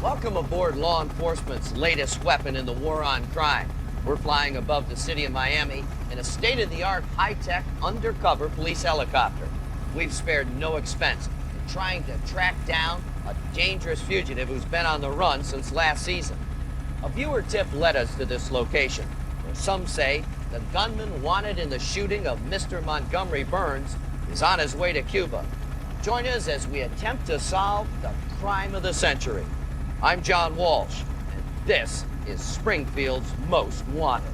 Welcome aboard law enforcement's latest weapon in the war on crime. We're flying above the city of Miami in a state-of-the-art, high-tech, undercover police helicopter. We've spared no expense in trying to track down a dangerous fugitive who's been on the run since last season. A viewer tip led us to this location, where some say the gunman wanted in the shooting of Mr. Montgomery Burns is on his way to Cuba. Join us as we attempt to solve the crime of the century. I'm John Walsh, and this is Springfield's Most Wanted.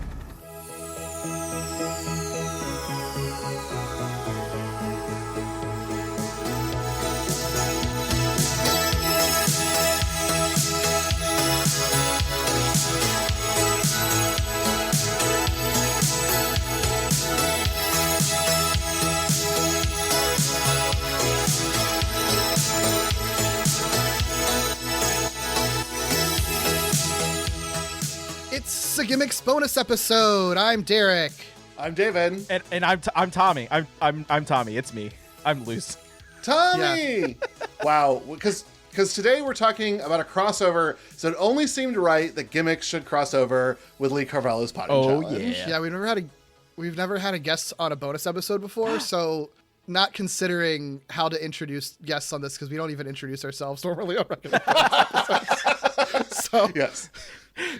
It's a Gimmicks bonus episode. I'm Derek. I'm David. And I'm Tommy. I'm Tommy. It's me. I'm loose. Tommy! Yeah. Wow. Because today we're talking about a crossover, so it only seemed right that Gimmicks should cross over with Lee Carvalho's potting challenge. Yeah, we've never had a guest on a bonus episode before, so not considering how to introduce guests on this because we don't even introduce ourselves normally on regular episodes. So Yes.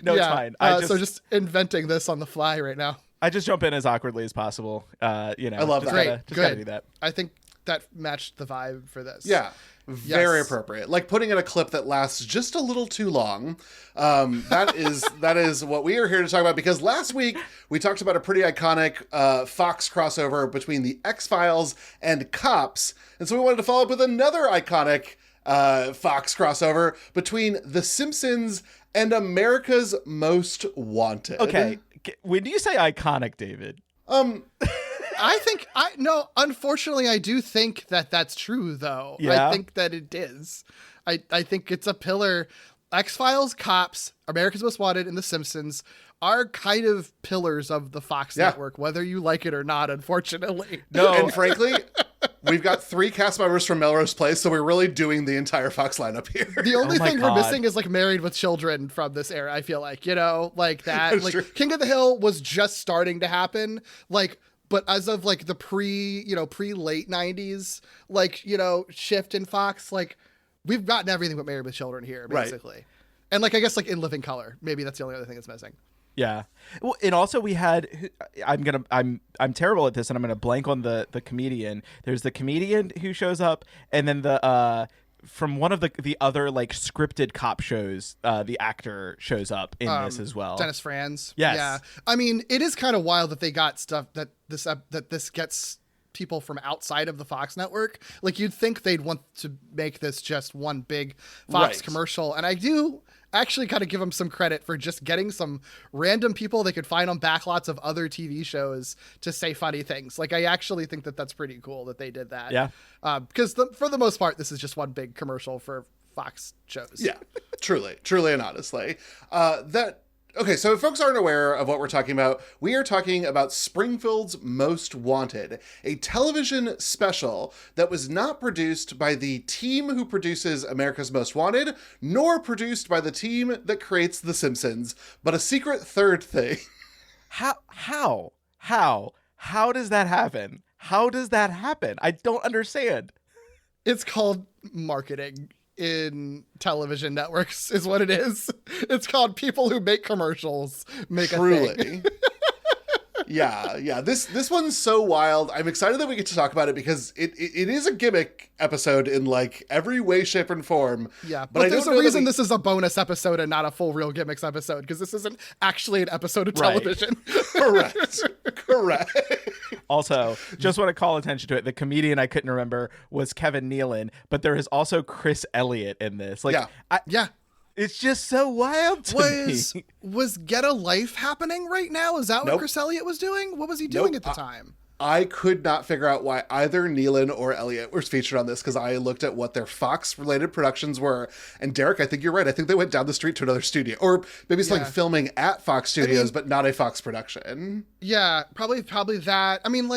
No, yeah, it's fine. so just inventing this on the fly right now. I just jump in as awkwardly as possible. I love that. Great, Just gotta good. do that. I think that matched the vibe for this. Yeah. Very Yes. appropriate. Like putting in a clip that lasts just a little too long. That is what we are here to talk about, because last week we talked about a pretty iconic Fox crossover between the X-Files and Cops. And so we wanted to follow up with another iconic Fox crossover between The Simpsons and America's Most Wanted. Okay. When you say iconic, David? Unfortunately, I do think that that's true, though. Yeah? I think that it is. I think it's a pillar. X-Files, Cops, America's Most Wanted, and The Simpsons are kind of pillars of the Fox network, whether you like it or not, unfortunately. No. And frankly, we've got 3 cast members from Melrose Place, so we're really doing the entire Fox lineup here. The only my thing we're God. missing is like Married with Children from this era. I feel like, like that. That's Like true. King of the Hill was just starting to happen. But as of like the pre-late 90s, shift in Fox, we've gotten everything but Married with Children here, basically. Right. And I guess In Living Color, maybe that's the only other thing that's missing. Yeah. Well, and also we had, I'm terrible at this and I'm going to blank on the comedian. There's the comedian who shows up, and then from one of the other scripted cop shows, the actor shows up in this as well. Dennis Franz. Yes. Yeah. I mean, it is kind of wild that they got stuff that this gets people from outside of the Fox network. You'd think they'd want to make this just one big Fox commercial. And I do actually kind of give them some credit for just getting some random people they could find on backlots of other TV shows to say funny things. I actually think that that's pretty cool that they did that. Yeah. Because for the most part, this is just one big commercial for Fox shows. Yeah, truly and honestly. Okay, so if folks aren't aware of what we're talking about, we are talking about Springfield's Most Wanted, a television special that was not produced by the team who produces America's Most Wanted, nor produced by the team that creates The Simpsons, but a secret third thing. How does that happen? How does that happen? I don't understand. It's called marketing in television networks is what it is. It's called people who make commercials make a thing. Yeah. This one's so wild. I'm excited that we get to talk about it because it is a gimmick episode in every way, shape, and form. Yeah, but there's a reason this is a bonus episode and not a full Real Gimmicks episode, because this isn't actually an episode of television. Correct. Also, just want to call attention to it. The comedian I couldn't remember was Kevin Nealon, but there is also Chris Elliott in this. Yeah. It's just so wild to me. Was Get a Life happening right now? Is that what Nope. Chris Elliott was doing? What was he doing at the time? I could not figure out why either Nealon or Elliott was featured on this, because I looked at what their Fox-related productions were. And Derek, I think you're right. I think they went down the street to another studio. Or maybe it's filming at Fox Studios, but not a Fox production. Yeah, probably that. I mean,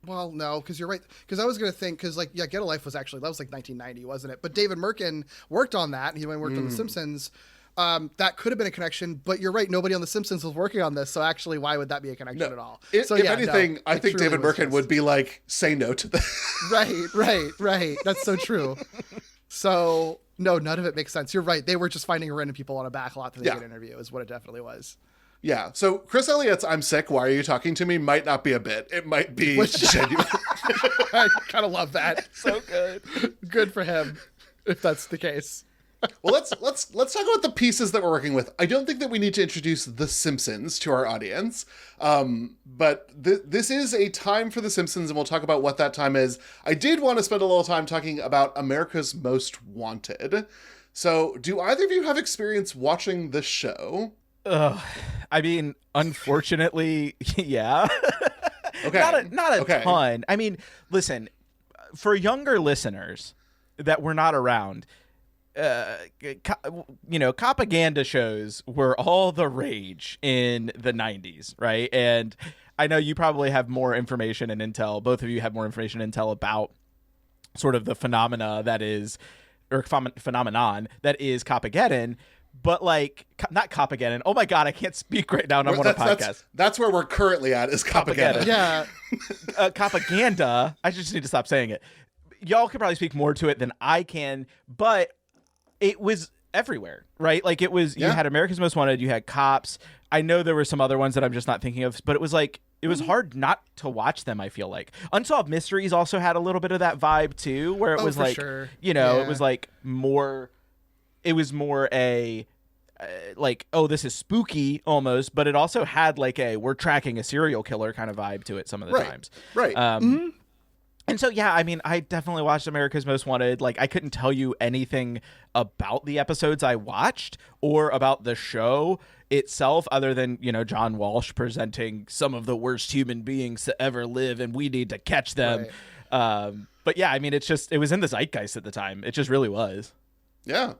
Well, no, because you're right. Because I was going to think, because like, yeah, Get a Life was actually, that was like 1990, wasn't it? But David Merkin worked on that. He worked on The Simpsons. That could have been a connection, but you're right. Nobody on The Simpsons was working on this. So actually, why would that be a connection at all? If anything, I think David Merkin would be like, say no to that. Right. That's so true. So no, none of it makes sense. You're right. They were just finding random people on a back lot that they could interview is what it definitely was. Yeah. So Chris Elliott's "I'm sick, why are you talking to me" might not be a bit. It might be genuine. I kind of love that. So good. Good for him, if that's the case. Well, let's talk about the pieces that we're working with. I don't think that we need to introduce The Simpsons to our audience, but this is a time for The Simpsons, and we'll talk about what that time is. I did want to spend a little time talking about America's Most Wanted. So, do either of you have experience watching this show? I mean, unfortunately, yeah. Okay. Not a ton. I mean, listen, for younger listeners that were not around, propaganda shows were all the rage in the 90s, right? And I know you probably have more information and intel. Both of you have more information and intel about sort of the phenomenon that is Copageddon. But like, not Copageddon. Oh my God, I can't speak right now, and I'm on a podcast. That's where we're currently at, is Copageddon. Yeah. Copaganda. I just need to stop saying it. Y'all could probably speak more to it than I can, but it was everywhere, right? Like, it was, you had America's Most Wanted, you had Cops. I know there were some other ones that I'm just not thinking of, but it was like, it was hard not to watch them, I feel like. Unsolved Mysteries also had a little bit of that vibe too, where it was like, sure. It was like more... It was more a like, oh, this is spooky almost, but it also had like a we're tracking a serial killer kind of vibe to it some of the times. Right. And so, yeah, I mean, I definitely watched America's Most Wanted. Like, I couldn't tell you anything about the episodes I watched or about the show itself other than, John Walsh presenting some of the worst human beings to ever live, and we need to catch them. Right. But yeah, I mean, it was in the zeitgeist at the time. It just really was. Yeah.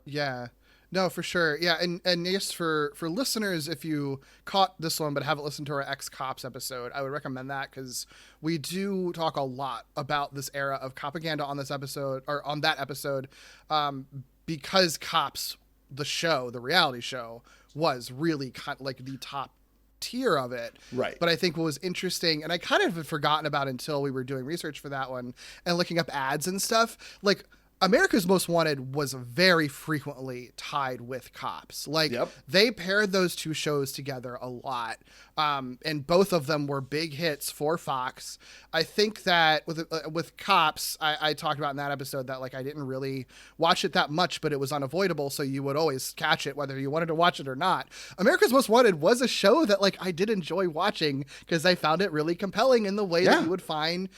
No, for sure. Yeah. And yes, for listeners, if you caught this one but haven't listened to our ex-Cops episode, I would recommend that, because we do talk a lot about this era of propaganda on this episode, or on that episode, because Cops, the show, the reality show, was really kind of like the top tier of it. Right. But I think what was interesting, and I kind of had forgotten about until we were doing research for that one and looking up ads and stuff, like, America's Most Wanted was very frequently tied with Cops. Like, they paired those two shows together a lot. And both of them were big hits for Fox. I think that with Cops, I talked about in that episode that, like, I didn't really watch it that much, but it was unavoidable. So you would always catch it, whether you wanted to watch it or not. America's Most Wanted was a show that, like, I did enjoy watching because I found it really compelling in the way that you would find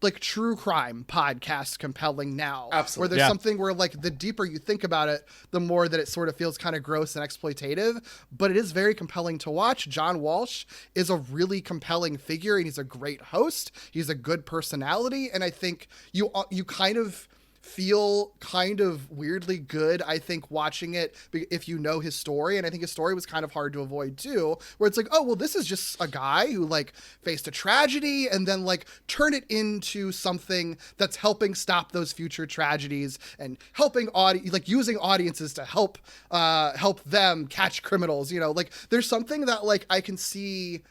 like true crime podcasts compelling now. Absolutely. Where there's something where, like, the deeper you think about it, the more that it sort of feels kind of gross and exploitative, but it is very compelling to watch. John Walsh is a really compelling figure, and he's a great host. He's a good personality. And I think you kind of feel kind of weirdly good, I think, watching it if you know his story. And I think his story was kind of hard to avoid too, where it's like, oh, well, this is just a guy who, like, faced a tragedy and then, like, turn it into something that's helping stop those future tragedies and helping using audiences to help them catch criminals. Like, there's something that, like, I can see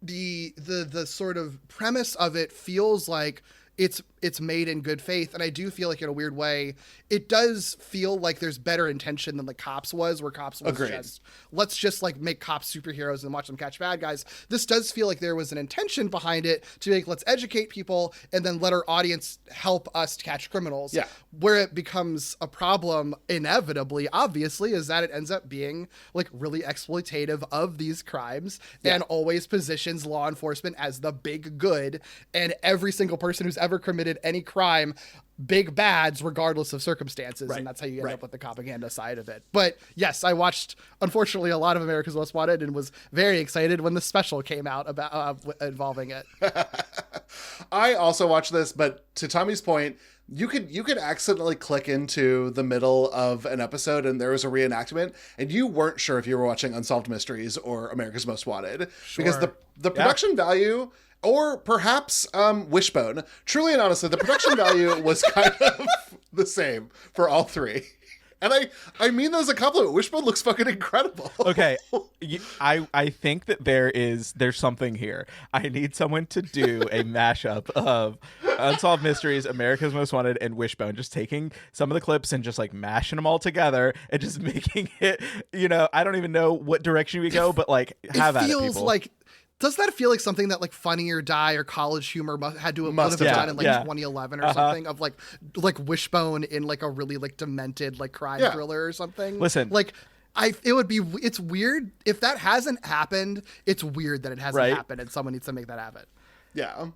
the sort of premise of it feels like it's made in good faith. And I do feel like, in a weird way, it does feel like there's better intention than the Cops was, where Cops was just, let's just, like, make cops superheroes and watch them catch bad guys. This does feel like there was an intention behind it to make, let's educate people and then let our audience help us catch criminals. Yeah. Where it becomes a problem, inevitably, obviously, is that it ends up being, like, really exploitative of these crimes and always positions law enforcement as the big good, and every single person who's ever committed any crime, big bads regardless of circumstances. And that's how you end up with the propaganda side of it. But yes, I watched, unfortunately, a lot of America's Most Wanted and was very excited when the special came out about involving it. I also watched this, but to Tommy's point, you could accidentally click into the middle of an episode and there was a reenactment and you weren't sure if you were watching Unsolved Mysteries or America's Most Wanted, because the production value Or perhaps Wishbone. Truly and honestly, the production value was kind of the same for all three. And I mean that as a compliment. Wishbone looks fucking incredible. Okay, I think that there's something here. I need someone to do a mashup of Unsolved Mysteries, America's Most Wanted, and Wishbone. Just taking some of the clips and just like mashing them all together and just making it. I don't even know what direction we go, but like have at it, people. It feels like. Does that feel like something that like Funny or Die or College Humor had to have done in like 2011 or something, of like Wishbone in like a really like demented like crime thriller or something? Listen, like it's weird if that hasn't happened. It's weird that it hasn't happened, and someone needs to make that happen. Yeah.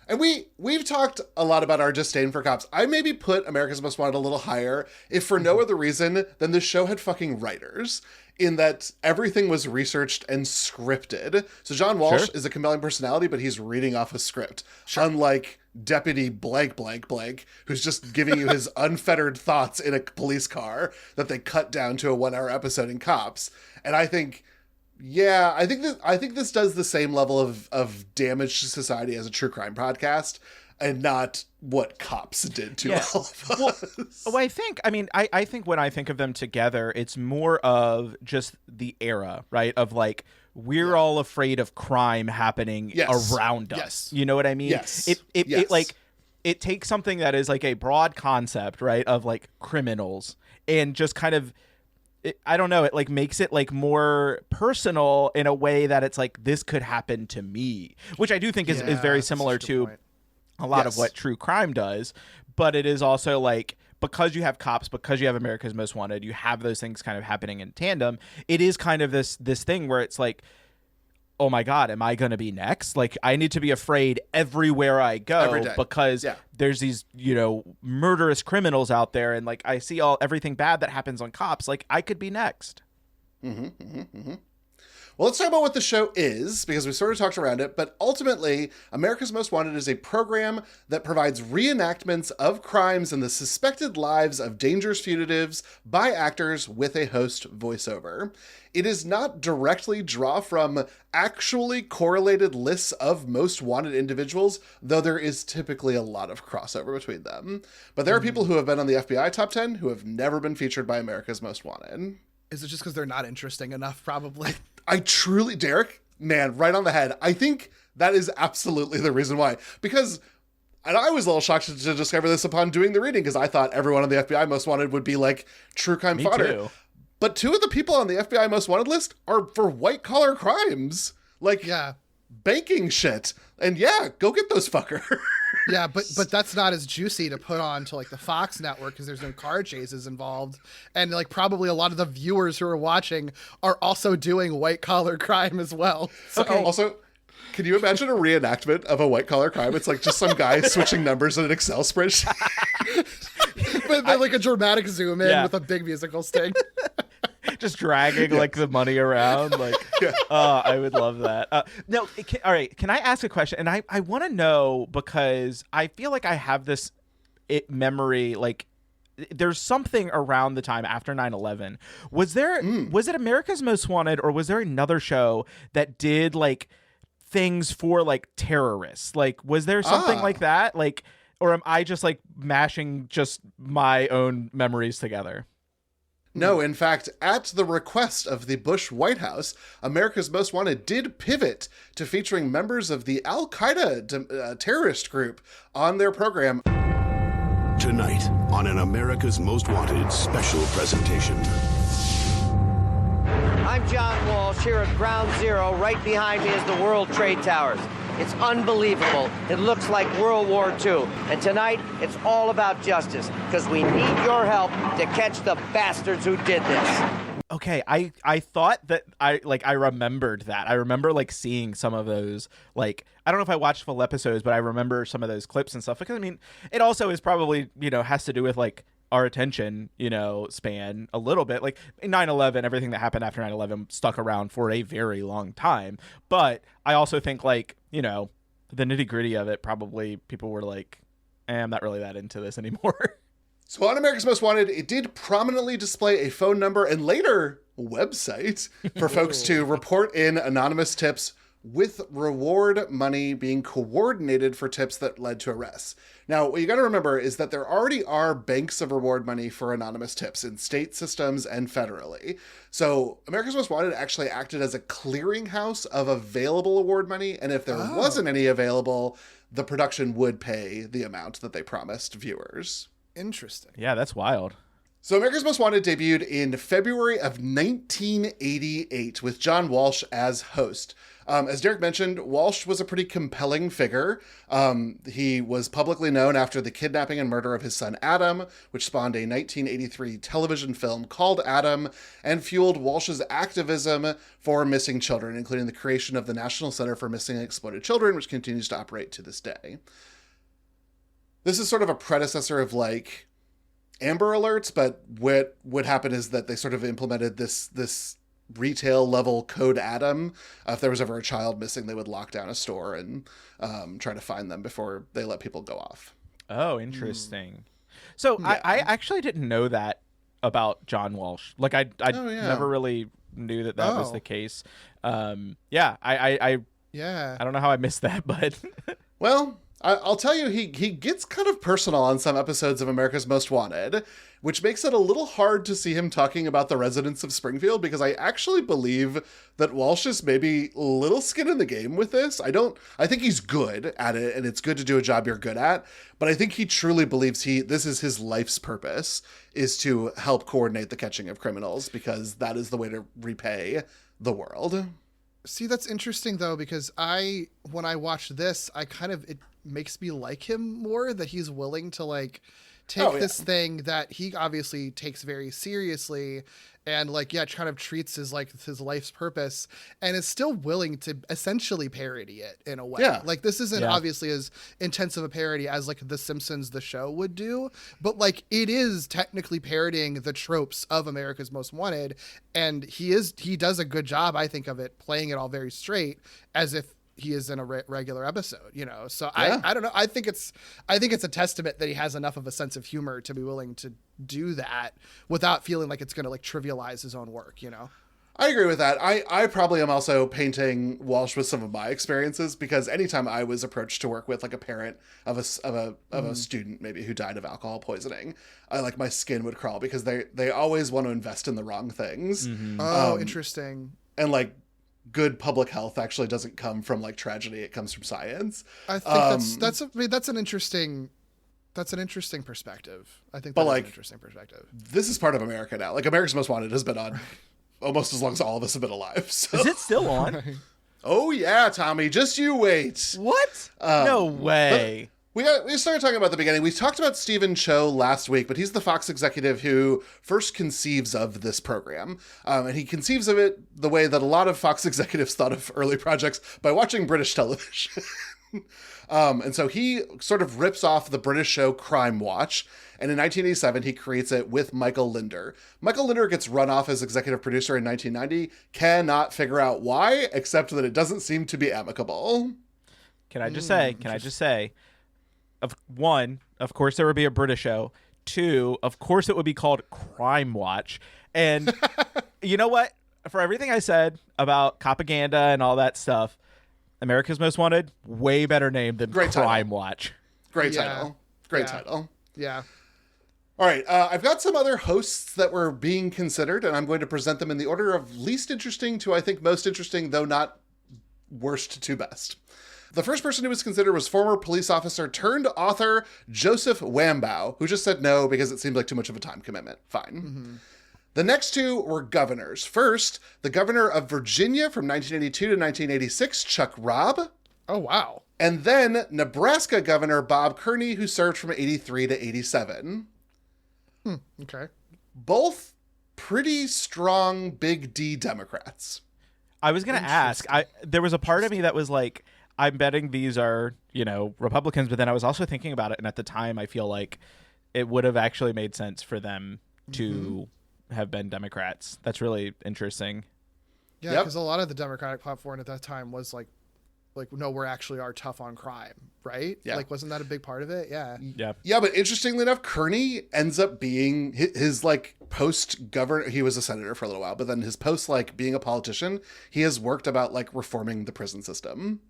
And we've talked a lot about our disdain for cops. I maybe put America's Most Wanted a little higher, if for no other reason than the show had fucking writers, in that everything was researched and scripted. So John Walsh is a compelling personality, but he's reading off a script. Unlike Deputy blank blank blank, who's just giving you his unfettered thoughts in a police car that they cut down to a 1-hour episode in Cops. And I think... yeah, I think this does the same level of damage to society as a true crime podcast, and not what Cops did to all of us. Well, I think when I think of them together, it's more of just the era, right? Of like, we're all afraid of crime happening around us. You know what I mean? Yes. It takes something that is like a broad concept, right? Of like criminals, and just kind of, I don't know, it like makes it like more personal in a way that it's like, this could happen to me, which I do think is very similar to a lot of what true crime does. But it is also like, because you have Cops, because you have America's Most Wanted, you have those things kind of happening in tandem. It is kind of this thing where it's like, oh my God, am I going to be next? Like, I need to be afraid everywhere I go because there's these, murderous criminals out there. And like, I see everything bad that happens on Cops. Like, I could be next. Well, let's talk about what the show is, because we sort of talked around it, but ultimately, America's Most Wanted is a program that provides reenactments of crimes and the suspected lives of dangerous fugitives by actors with a host voiceover. It does not directly draw from actually correlated lists of most wanted individuals, though there is typically a lot of crossover between them. But there are people who have been on the FBI Top 10 who have never been featured by America's Most Wanted. Is it just because they're not interesting enough, probably? I truly, Derek, man, right on the head. I think that is absolutely the reason why. Because, and I was a little shocked to discover this upon doing the reading, because I thought everyone on the FBI Most Wanted would be like true crime fodder. Too. But 2 of the people on the FBI Most Wanted list are for white collar crimes. Like, banking shit. And go get those fuckers. Yeah, but that's not as juicy to put on to like the Fox network, because there's no car chases involved, and like probably a lot of the viewers who are watching are also doing white collar crime as well. So. Okay. Also, can you imagine a reenactment of a white collar crime? It's like just some guy switching numbers in an Excel spreadsheet, but like a dramatic zoom in with a big musical sting. Just dragging like the money around, like I would love that. All right, can I ask a question? And I want to know, because I feel like I have this memory, like there's something around the time after 9/11. Was it America's Most Wanted, or was there another show that did like things for like terrorists? Like, was there something like that? Like, or am I just like mashing just my own memories together? No, in fact, at the request of the Bush White House, America's Most Wanted did pivot to featuring members of the Al-Qaeda terrorist group on their program. Tonight, on an America's Most Wanted special presentation. I'm John Walsh here at Ground Zero. Right behind me is the World Trade Towers. It's unbelievable. It looks like World War II. And tonight, it's all about justice, because we need your help to catch the bastards who did this. Okay, I thought that I remembered that. I remember like seeing some of those, like, I don't know if I watched full episodes, but I remember some of those clips and stuff. Because I mean, it also is probably, has to do with like our attention, span a little bit. Like 9/11, everything that happened after 9/11 stuck around for a very long time. But I also think like, the nitty gritty of it, probably people were like, I'm not really that into this anymore. So on America's Most Wanted, it did prominently display a phone number and later a website for folks to report in anonymous tips with reward money being coordinated for tips that led to arrests. Now, what you got to remember is that there already are banks of reward money for anonymous tips in state systems and federally. So America's Most Wanted actually acted as a clearinghouse of available award money, and if there wasn't any available, the production would pay the amount that they promised viewers. Interesting. Yeah, that's wild. So America's Most Wanted debuted in February of 1988 with John Walsh as host. As Derek mentioned, Walsh was a pretty compelling figure. He was publicly known after the kidnapping and murder of his son Adam, which spawned a 1983 television film called Adam, and fueled Walsh's activism for missing children, including the creation of the National Center for Missing and Exploited Children, which continues to operate to this day. This is sort of a predecessor of like Amber Alerts, but what would happen is that they sort of implemented this retail level code Adam. If there was ever a child missing, they would lock down a store and try to find them before they let people go off. Oh, interesting. So yeah. I actually didn't know that about John Walsh. Like I never really knew that was the case. I don't know how I missed that, but well, I'll tell you, he gets kind of personal on some episodes of America's Most Wanted, which makes it a little hard to see him talking about the residents of Springfield, because I actually believe that Walsh is maybe a little skin in the game with this. I think he's good at it, and it's good to do a job you're good at, but I think he truly believes this is his life's purpose, is to help coordinate the catching of criminals, because that is the way to repay the world. See, that's interesting though, because when I watch this, it makes me like him more, that he's willing to like take this thing that he obviously takes very seriously and kind of treats as like his life's purpose, and is still willing to essentially parody it in a way. Yeah. Like this isn't obviously as intense of a parody as like The Simpsons, the show, would do, but like it is technically parodying the tropes of America's Most Wanted, and he does a good job, I think, of it, playing it all very straight as if he is in a regular episode, so I don't know. I think it's a testament that he has enough of a sense of humor to be willing to do that without feeling like it's going to like trivialize his own work, I agree with that. I probably am also painting Walsh with some of my experiences, because anytime I was approached to work with like a parent of a student maybe who died of alcohol poisoning, my skin would crawl, because they always want to invest in the wrong things. Mm-hmm. Oh, interesting. And like good public health actually doesn't come from like tragedy; it comes from science. I think that's an interesting perspective. I think that's an interesting perspective. This is part of America now. Like America's Most Wanted has been on almost as long as all of us have been alive. So. Is it still on? Oh yeah, Tommy, just you wait. What? No way. We started talking about the beginning. We talked about Stephen Cho last week, but he's the Fox executive who first conceives of this program. And he conceives of it the way that a lot of Fox executives thought of early projects, by watching British television. And so he sort of rips off the British show Crime Watch. And in 1987, he creates it with Michael Linder. Michael Linder gets run off as executive producer in 1990. Cannot figure out why, except that it doesn't seem to be amicable. Can I just say, of course there would be a British show. 2, of course it would be called Crime Watch. And you know what? For everything I said about propaganda and all that stuff, America's Most Wanted, way better name than Crime Watch. Great title. Great title. Yeah. All right. I've got some other hosts that were being considered, and I'm going to present them in the order of least interesting to, I think, most interesting, though not worst to best. The first person who was considered was former police officer turned author Joseph Wambaugh, who just said no because it seemed like too much of a time commitment. Fine. Mm-hmm. The next 2 were governors. First, the governor of Virginia from 1982 to 1986, Chuck Robb. Oh, wow. And then Nebraska Governor Bob Kearney, who served from 83 to 87. Okay. Both pretty strong Big D Democrats. I was going to ask. There was a part of me that was like, I'm betting these are, Republicans, but then I was also thinking about it, and at the time I feel like it would have actually made sense for them to have been Democrats. That's really interesting. Yeah, because a lot of the Democratic platform at that time was like like, no, we're actually are tough on crime, right? Yeah. Like, wasn't that a big part of it? Yeah. Yeah, but interestingly enough, Kearney ends up being his like post governor. He was a senator for a little while, but then his post like being a politician, he has worked about like reforming the prison system.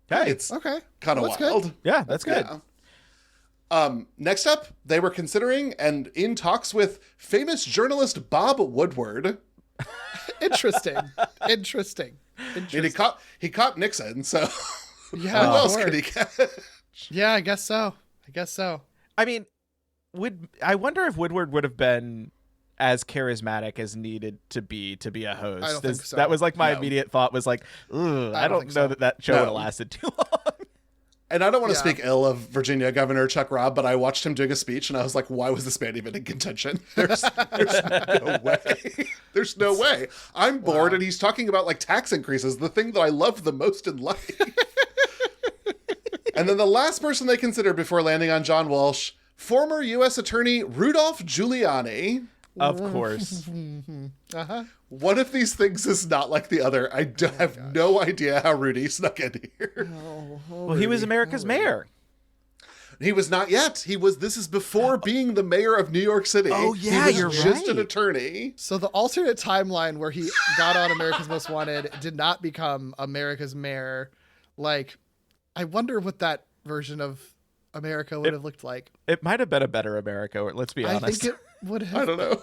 Hey, It's Okay. kind of Well, that's wild. good. yeah, that's good. Yeah. Next up, they were considering and in talks with famous journalist Bob Woodward. Interesting. Interesting. And he caught Nixon, so Yeah. who else sure. could he catch? Yeah, I guess so. I mean, I wonder if Woodward would have been as charismatic as needed to be a host. I don't think so. That was like my No. immediate thought was like, ugh, I don't don't think know so. that show No. would have lasted too long. And I don't want to Yeah. speak ill of Virginia Governor Chuck Robb, but I watched him doing a speech and I was like, why was this man even in contention? There's no way. There's no way. I'm bored and he's talking about like tax increases, the thing that I love the most in life. And then the last person they considered before landing on John Walsh, former U.S. Attorney Rudolph Giuliani. Of course. One of these things is not like the other. I have no idea how Rudy snuck in here. Well, he was America's mayor. He was not yet. This is before being the mayor of New York City. Oh, yeah, he was you're just an right. attorney. So the alternate timeline where he got on America's Most Wanted did not become America's mayor. Like, I wonder what that version of America would have looked like. It might have been a better America, let's be I honest. think it would have. I don't know.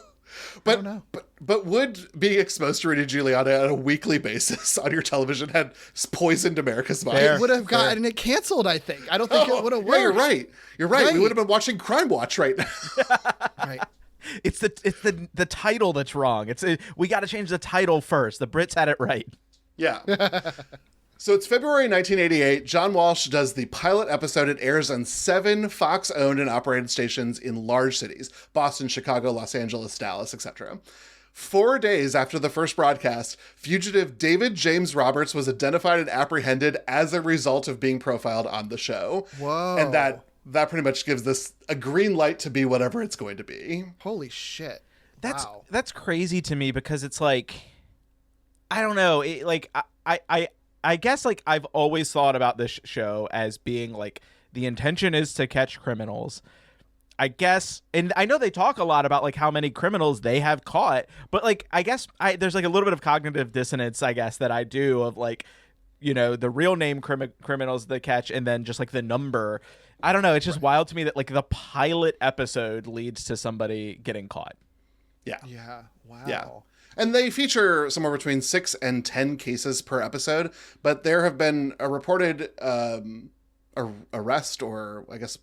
don't know. But would being exposed to Rudy Giuliani on a weekly basis on your television had poisoned America's mind? Fair. It would have gotten it canceled, I think. I don't think it would have worked. Yeah, you're right. You're right. We Right. would have been watching Crime Watch right now. Right. It's the title that's wrong. We got to change the title first. The Brits had it right. Yeah. So it's February 1988. John Walsh does the pilot episode. It airs on 7 Fox-owned and operated stations in large cities: Boston, Chicago, Los Angeles, Dallas, etc. 4 days after the first broadcast, fugitive David James Roberts was identified and apprehended as a result of being profiled on the show. Whoa. And that pretty much gives this a green light to be whatever it's going to be. Holy shit. Wow. That's crazy to me because it's like, I don't know. I guess like I've always thought about this show as being like the intention is to catch criminals. I guess, and I know they talk a lot about like how many criminals they have caught, but like I guess there's like a little bit of cognitive dissonance, I guess, that I do of like, you know, the real name criminals they catch and then just like the number. I don't know. It's just wild to me that like the pilot episode leads to somebody getting caught. Yeah. Yeah. Wow. Yeah. And they feature somewhere between 6 and 10 cases per episode, but there have been a reported arrest or I guess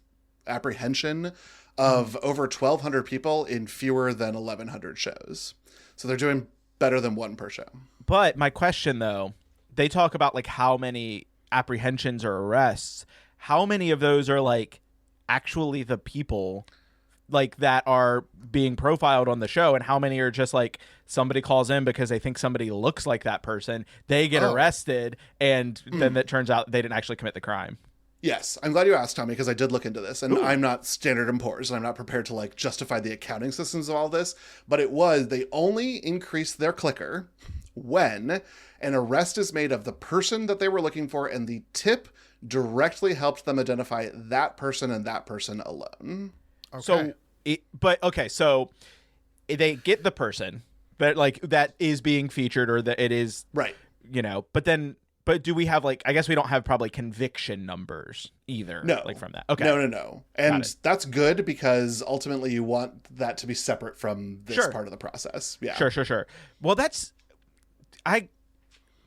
apprehension of over 1,200 people in fewer than 1,100 shows. So they're doing better than one per show. But my question though, they talk about like how many apprehensions or arrests. How many of those are like actually the people like that are being profiled on the show, and how many are just like somebody calls in because they think somebody looks like that person, they get arrested, and then it turns out they didn't actually commit the crime? Yes, I'm glad you asked, Tommy, because I did look into this, and I'm not Standard & Poor's, and I'm not prepared to like justify the accounting systems of all this, but they only increased their clicker when an arrest is made of the person that they were looking for, and the tip directly helped them identify that person and that person alone. Okay. So they get the person that like that is being featured or that it is Right. you know, but do we have like, I guess we don't have probably conviction numbers either. No. Like from that. Okay. No. And it. that's good because ultimately you want that to be separate from this Sure. part of the process. Yeah. Sure. Well,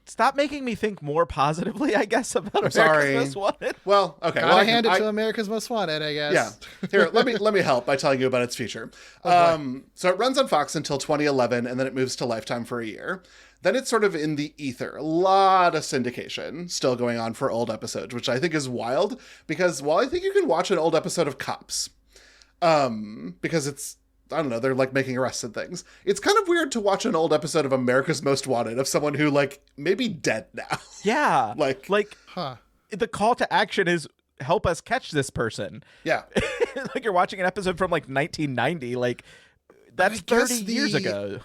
stop making me think more positively, I guess, about America's sorry. Most Wanted. Well, okay. Gotta Well, hand it to America's Most Wanted, I guess. Yeah. Here, let me help by telling you about its future. So it runs on Fox until 2011, and then it moves to Lifetime for a year. Then it's sort of in the ether. A lot of syndication still going on for old episodes, which I think is wild because while I think you can watch an old episode of Cops, because it's, I don't know, they're like making arrests and things. It's kind of weird to watch an old episode of America's Most Wanted of someone who like maybe dead now. Yeah. Like Huh. the call to action is help us catch this person. Yeah. Like you're watching an episode from like 1990. Like that's I guess 30 years ago.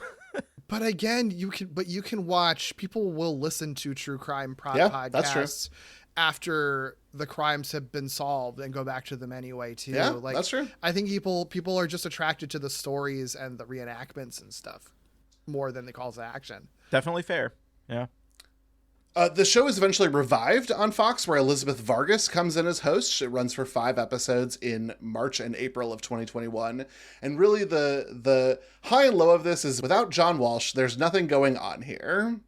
But again, you can watch. People will listen to true crime Yeah, that's true. podcasts after the crimes have been solved and go back to them anyway too. Yeah, Like, that's true. I think people are just attracted to the stories and the reenactments and stuff more than the calls to action. Definitely fair. Yeah. The show is eventually revived on Fox, where Elizabeth Vargas comes in as host. It runs for 5 episodes in March and April of 2021. And really the high and low of this is without John Walsh, there's nothing going on here.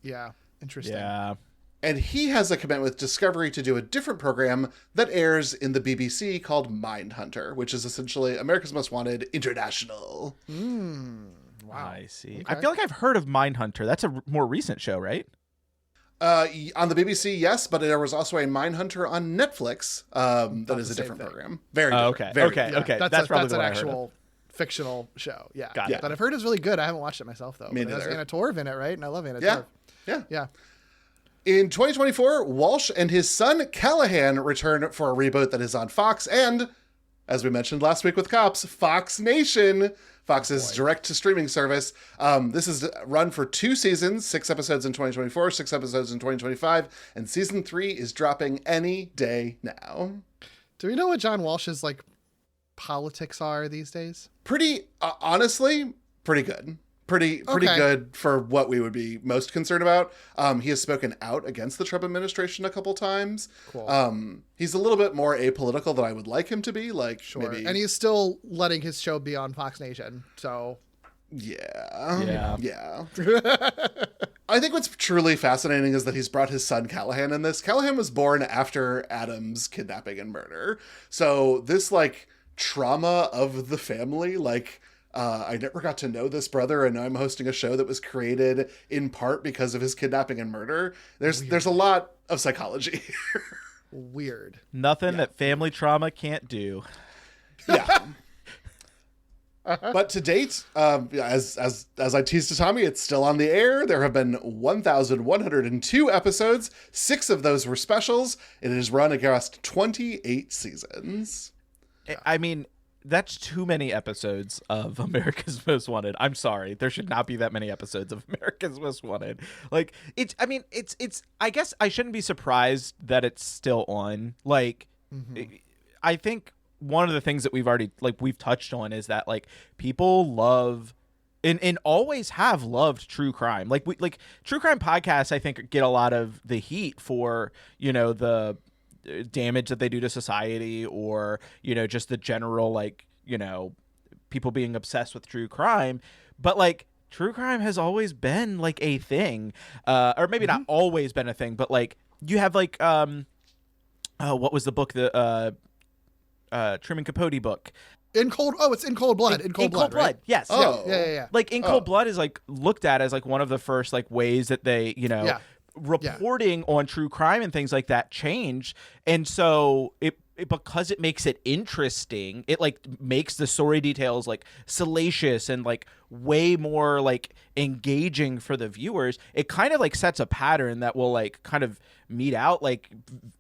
Yeah, interesting. Yeah. And he has a commitment with Discovery to do a different program that airs in the BBC called Mindhunter, which is essentially America's Most Wanted International. Wow. I see. Okay. I feel like I've heard of Mindhunter. That's a more recent show, right? On the BBC, yes, but there was also a Mindhunter on Netflix that is the a same different thing. program. Very Oh, different. okay. Very Okay. different. Yeah, That's probably an what I heard of. actual fictional show. Yeah. Got it. But I've heard it's really good. I haven't watched it myself though. Me But it has neither. Anna Torv in it, right? And I love Anna Yeah. Torv. Yeah. Yeah. In 2024, Walsh and his son Callahan return for a reboot that is on Fox and, as we mentioned last week with Cops, Fox Nation, Fox's direct-to-streaming service. This is run for 2 seasons, 6 episodes in 2024, 6 episodes in 2025, and season 3 is dropping any day now. Do we know what John Walsh's like politics are these days? Pretty, honestly, pretty good. Pretty Okay. good for what we would be most concerned about. He has spoken out against the Trump administration a couple times. Cool. He's a little bit more apolitical than I would like him to be. Like, Sure. maybe, And he's still letting his show be on Fox Nation. So yeah. I think what's truly fascinating is that he's brought his son Callahan in this. Callahan was born after Adam's kidnapping and murder. So this like trauma of the family, like, I never got to know this brother, and now I'm hosting a show that was created in part because of his kidnapping and murder. There's a lot of psychology here. weird. Nothing that family trauma can't do. Yeah. But to date, as I teased to Tommy, it's still on the air. There have been 1,102 episodes. 6 of those were specials. It has run across 28 seasons. I mean, that's too many episodes of America's Most Wanted. I'm sorry. There should not be that many episodes of America's Most Wanted. Like, it's I guess I shouldn't be surprised that it's still on. Like, I think one of the things that we've touched on is that like people love and always have loved true crime. Like true crime podcasts, I think, get a lot of the heat for, the damage that they do to society, or just the general people being obsessed with true crime. But like true crime has always been like a thing, or maybe not always been a thing, but like you have like what was the book, the Truman Capote book, It's in Cold Blood. In Cold Blood, right? Yes. Oh. Yeah. Like In Cold Blood is like looked at as like one of the first like ways that they reporting on true crime and things like that changed. And so it because it makes it interesting, it like makes the story details like salacious and like way more like engaging for the viewers. It kind of like sets a pattern that will like kind of mete out like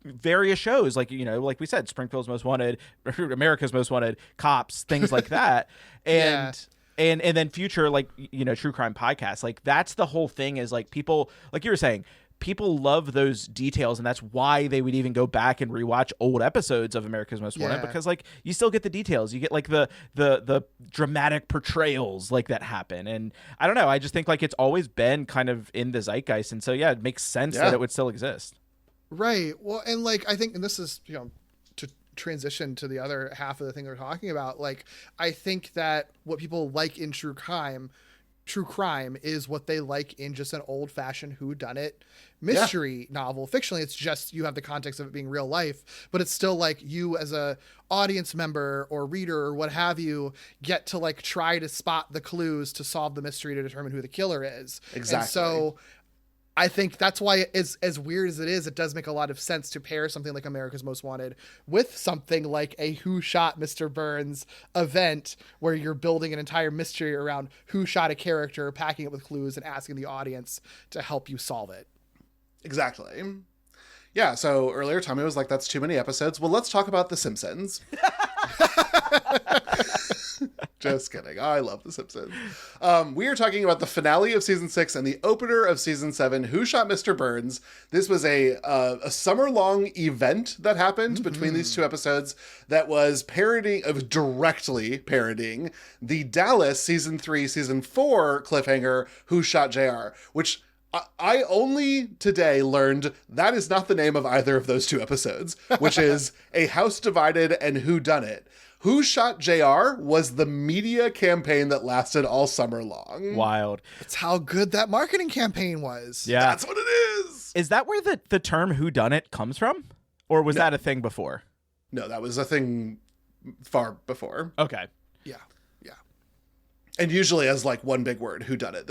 various shows, like like we said, Springfield's Most Wanted, America's Most Wanted, Cops, things like that. And then future true crime podcasts. Like that's the whole thing, is like people, like you were saying, people love those details, and that's why they would even go back and rewatch old episodes of America's Most Wanted, because like you still get the details, you get like the dramatic portrayals like that happen. And I don't know, I just think like it's always been kind of in the zeitgeist, and so it makes sense that it would still exist. Right. Well, and like I think, and this is to transition to the other half of the thing we're talking about, like I think that what people like in true crime is what they like in just an old-fashioned whodunit mystery novel. Fictionally, it's just you have the context of it being real life, but it's still like you as a audience member or reader or what have you get to like try to spot the clues to solve the mystery to determine who the killer is. Exactly. And so I think that's why it's as weird as it is, it does make a lot of sense to pair something like America's Most Wanted with something like a Who Shot Mr. Burns event, where you're building an entire mystery around who shot a character, packing it with clues, and asking the audience to help you solve it. Exactly. Yeah, so earlier Tommy was like, that's too many episodes. Well, let's talk about The Simpsons. Just kidding. I love The Simpsons. We are talking about the finale of season 6 and the opener of season 7, Who Shot Mr. Burns? This was a summer-long event that happened between these two episodes that was directly parodying the Dallas season 3, season 4 cliffhanger, Who Shot JR, which I only today learned that is not the name of either of those two episodes, which is A House Divided and Who Done It. Who Shot JR was the media campaign that lasted all summer long. Wild. It's how good that marketing campaign was. Yeah. That's what it is. Is that where the term Who Done It comes from? Or was that a thing before? No, that was a thing far before. Okay. Yeah. Yeah. And usually as like one big word, who done it?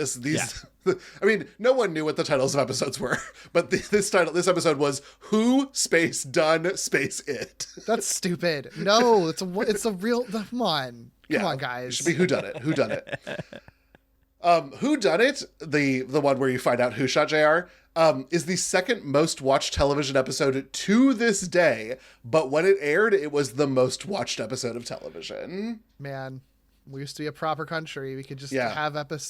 I mean, no one knew what the titles of episodes were, but this episode was Who Space Done Space It. That's stupid. No, it's a real. Come on, guys. It should be Who Done It. Who Done It. Who Done It? The one where you find out who shot JR. Is the second most watched television episode to this day, but when it aired, it was the most watched episode of television. Man. We used to be a proper country. We could just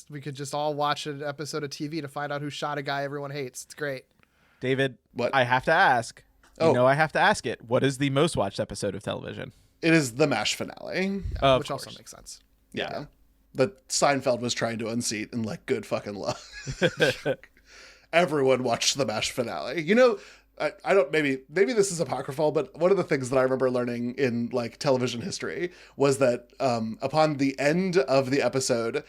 we could just all watch an episode of TV to find out who shot a guy everyone hates. It's great. David, what? I have to ask. Oh. You know I have to ask it. What is the most watched episode of television? It is the MASH finale. Yeah, which also makes sense. Yeah. That Seinfeld was trying to unseat in like good fucking love. Everyone watched the MASH finale. You know, I don't, maybe this is apocryphal, but one of the things that I remember learning in like television history was that upon the end of the episode,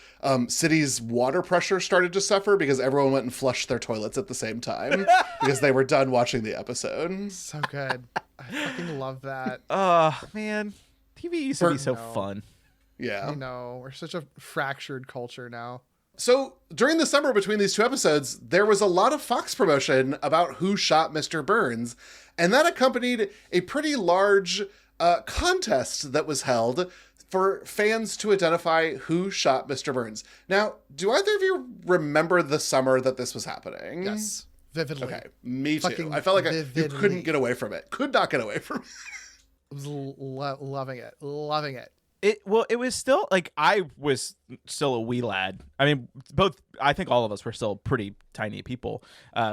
cities' water pressure started to suffer because everyone went and flushed their toilets at the same time because they were done watching the episode. So good. I fucking love that. Man, TV used to be so fun. Yeah. I know. We're such a fractured culture now. So during the summer between these two episodes, there was a lot of Fox promotion about who shot Mr. Burns, and that accompanied a pretty large contest that was held for fans to identify who shot Mr. Burns. Now, do either of you remember the summer that this was happening? Yes. Vividly. Okay, me too. Fucking I felt like you vividly. couldn't get away from it. Could not get away from it. I was loving it. Loving it. It was still like I was still a wee lad. I mean, I think all of us were still pretty tiny people.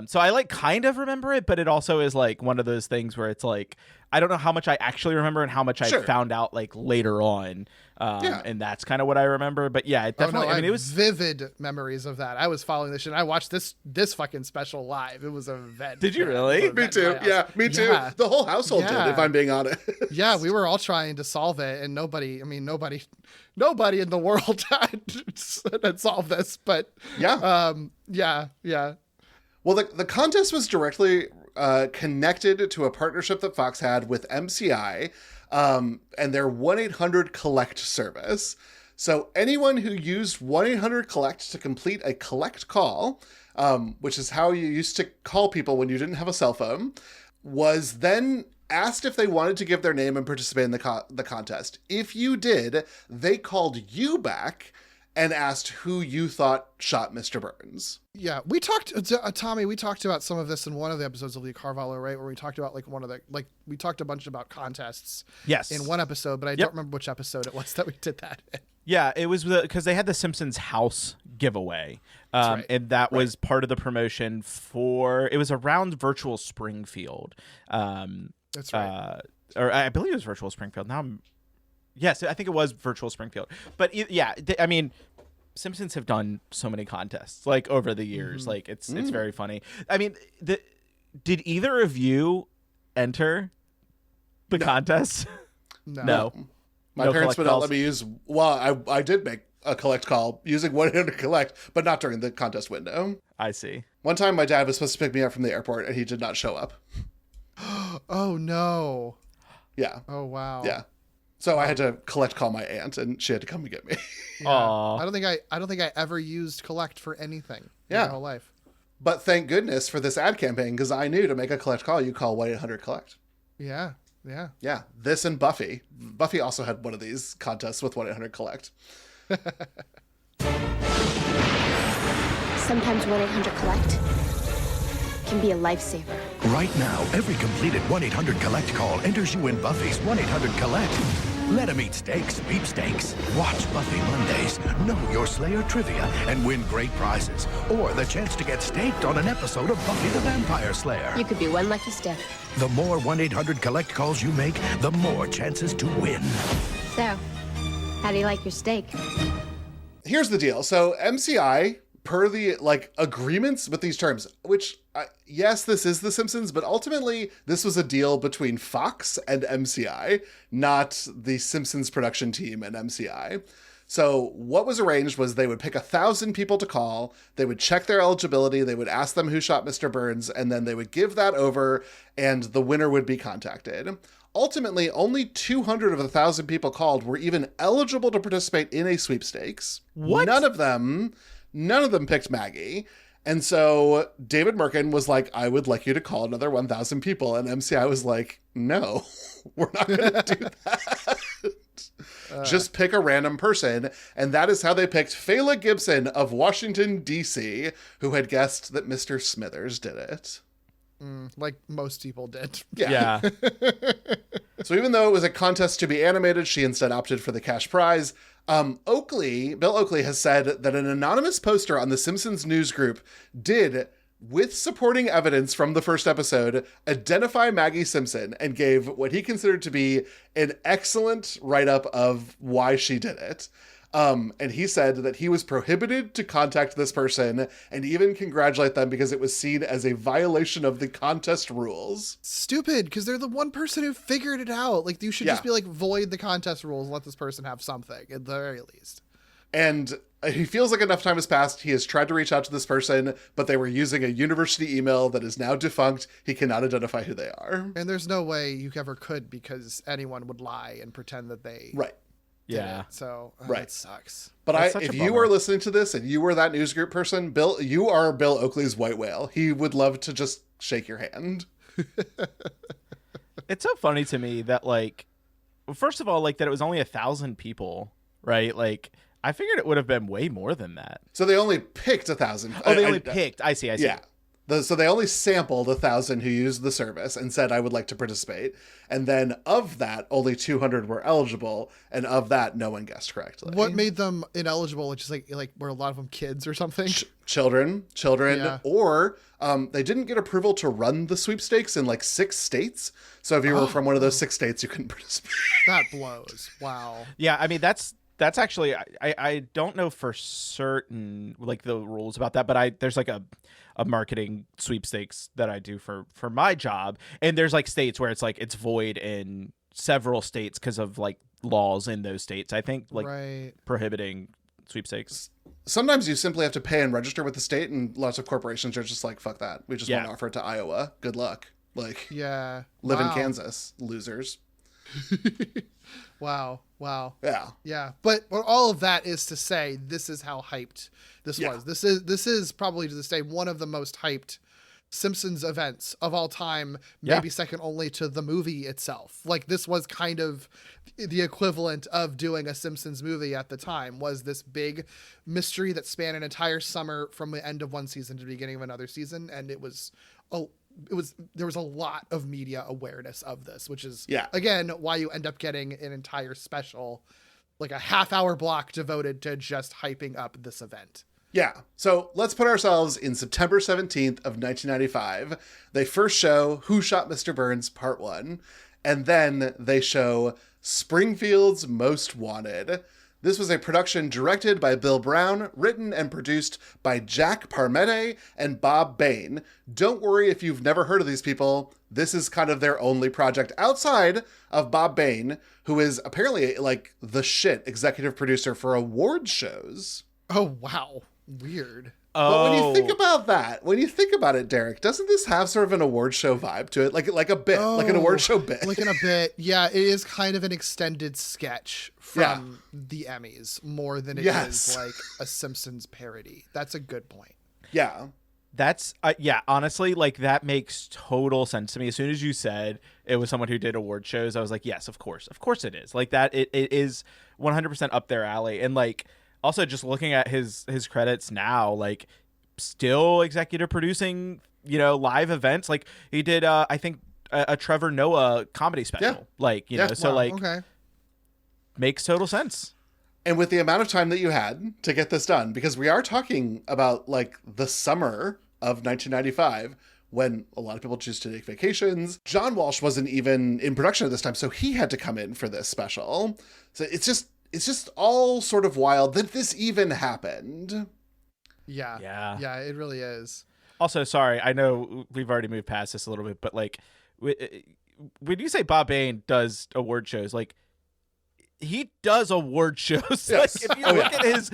So I like kind of remember it, but it also is like one of those things where it's like I don't know how much I actually remember and how much I found out like later on. And that's kind of what I remember. But yeah, it definitely. I mean, it was vivid memories of that. I was following this shit. I watched this fucking special live. It was an event. Did you really? Me too. Yeah, me too. Yeah. The whole household did, if I'm being honest. Yeah, we were all trying to solve it, and nobody in the world had solved this. But yeah. Well, the contest was directly connected to a partnership that Fox had with MCI and their 1-800-COLLECT service. So anyone who used 1-800-COLLECT to complete a collect call, which is how you used to call people when you didn't have a cell phone, was then asked if they wanted to give their name and participate in the contest. If you did, they called you back and asked who you thought shot Mr. Burns. Yeah, we talked, Tommy, we talked about some of this in one of the episodes of Lee Carvalho, right? Where we talked about we talked a bunch about contests. Yes. In one episode, but I don't remember which episode it was that we did that in. Yeah, it was because they had the Simpsons house giveaway. Right. And that was part of the promotion it was around Virtual Springfield. That's right. Or I believe it was Virtual Springfield. Yes, I think it was Virtual Springfield. But yeah, I mean, Simpsons have done so many contests like over the years. Mm-hmm. Like it's very funny. I mean, did either of you enter the contest? No. My parents would not let me use. Well, I did make a collect call using 1-800-COLLECT, but not during the contest window. I see. One time, my dad was supposed to pick me up from the airport, and he did not show up. Oh no. Yeah. Oh wow. Yeah. So I had to collect call my aunt, and she had to come and get me. Yeah. I don't think I ever used collect for anything in my whole life. But thank goodness for this ad campaign, because I knew to make a collect call, you call 1-800-COLLECT. Yeah. Yeah. This and Buffy. Buffy also had one of these contests with 1-800-COLLECT. Sometimes 1-800-COLLECT can be a lifesaver. Right now, every completed 1-800-COLLECT call enters you in Buffy's 1-800-COLLECT. Let 'em eat steak sweepstakes. Watch Buffy Mondays, know your Slayer trivia, and win great prizes. Or the chance to get staked on an episode of Buffy the Vampire Slayer. You could be one lucky step. The more 1-800-COLLECT calls you make, the more chances to win. So, how do you like your steak? Here's the deal. So MCI, per the agreements with these terms, which yes, this is The Simpsons, but ultimately this was a deal between Fox and MCI, not the Simpsons production team and MCI. So what was arranged was they would pick 1,000 people to call, they would check their eligibility, they would ask them who shot Mr. Burns, and then they would give that over and the winner would be contacted. Ultimately, only 200 of the 1,000 people called were even eligible to participate in a sweepstakes. What? None of them picked Maggie. And so David Merkin was like, I would like you to call another 1,000 people. And MCI was like, no, we're not going to do that. Just pick a random person. And that is how they picked Fela Gibson of Washington, D.C., who had guessed that Mr. Smithers did it. Like most people did. Yeah. So even though it was a contest to be animated, she instead opted for the cash prize. Bill Oakley has said that an anonymous poster on the Simpsons news group did, with supporting evidence from the first episode, identify Maggie Simpson and gave what he considered to be an excellent write-up of why she did it. And he said that he was prohibited to contact this person and even congratulate them because it was seen as a violation of the contest rules. Stupid, because they're the one person who figured it out. Like, you should just be like, void the contest rules and let this person have something, at the very least. And he feels like enough time has passed. He has tried to reach out to this person, but they were using a university email that is now defunct. He cannot identify who they are. And there's no way you ever could, because anyone would lie and pretend that they... Right. Yeah. So Right. It sucks. But That's if such a you bummer. are listening to this and you were that news group person, Bill, you are Bill Oakley's white whale. He would love to just shake your hand. It's so funny to me that, like, first of all, like, that it was only 1,000 people, right? Like, I figured it would have been way more than that. So they only picked 1,000. Oh, they only picked. I see. Yeah. So they only sampled 1,000 who used the service and said, I would like to participate. And then of that, only 200 were eligible. And of that, no one guessed correctly. What made them ineligible? Which is like were a lot of them kids or something? Children, Yeah. or they didn't get approval to run the sweepstakes in like 6 states. So if you were from one of those 6 states, you couldn't participate. That blows. Wow. Yeah, I mean, that's actually, I don't know for certain, like, the rules about that, but there's like a marketing sweepstakes that I do for my job, and there's like states where it's like it's void in several states because of like laws in those states, I think, like Right. prohibiting sweepstakes. Sometimes you simply have to pay and register with the state, and lots of corporations are just like, fuck that. We just won't offer it to Iowa. Good luck. Like, Yeah. live in Wow. Kansas, losers. Wow. Yeah. Yeah. But all of that is to say, this is how hyped this was. This is probably to this day one of the most hyped Simpsons events of all time, maybe second only to the movie itself. Like, this was kind of the equivalent of doing a Simpsons movie at the time, was this big mystery that spanned an entire summer from the end of one season to the beginning of another season. And there was a lot of media awareness of this, which is again why you end up getting an entire special, like a half-hour block devoted to just hyping up this event. Yeah. So let's put ourselves in September 17th of 1995. They first show Who Shot Mr. Burns Part 1, and then they show Springfield's Most Wanted. This was a production directed by Bill Brown, written and produced by Jack Parmette and Bob Bain. Don't worry if you've never heard of these people. This is kind of their only project outside of Bob Bain, who is apparently like the shit executive producer for award shows. Oh, wow. Weird. But when you think about that, when you think about it, Derek, doesn't this have sort of an award show vibe to it? Like a bit, like an award show bit. Like in a bit. Yeah, it is kind of an extended sketch from the Emmys more than it is like a Simpsons parody. That's a good point. Yeah. That's honestly, like, that makes total sense to me. As soon as you said it was someone who did award shows, I was like, yes, of course it is. Like, that it is 100% up their alley. And like, also just looking at his credits now, like, still executive producing, live events. Like, he did I think a Trevor Noah comedy special. Like, so like, okay. makes total sense. And with the amount of time that you had to get this done, because we are talking about like the summer of 1995, when a lot of people choose to take vacations. John Walsh wasn't even in production at this time, so he had to come in for this special. So it's just all sort of wild that this even happened. Yeah, it really is. Also, sorry, I know we've already moved past this a little bit, but like, when you say Bob Bain does award shows, like, he does award shows. Yes. Like, if you look at his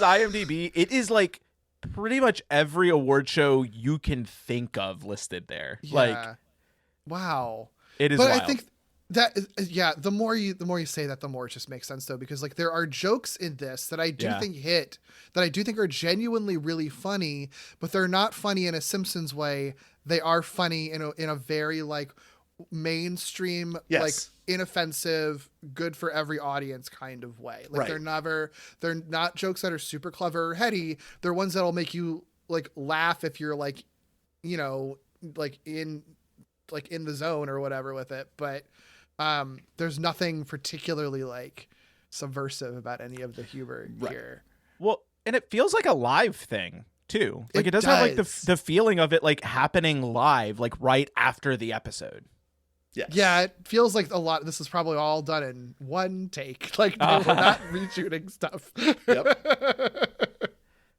IMDb, it is like pretty much every award show you can think of listed there. Yeah. Like, wow, it is. But wild. I think that the more you say that, the more it just makes sense though, because like there are jokes in this that I do think hit, that I do think are genuinely really funny, but they're not funny in a Simpsons way. They are funny in a very like mainstream, like inoffensive, good for every audience kind of way. Like they're not jokes that are super clever or heady. They're ones that'll make you like laugh if you're like, you know, like in the zone or whatever with it. But there's nothing particularly like subversive about any of the humor here. Well, and it feels like a live thing too. Like it does have like the feeling of it like happening live, like right after the episode. Yes. Yeah, it feels like a lot. This is probably all done in one take. Like we're not reshooting stuff. Yep.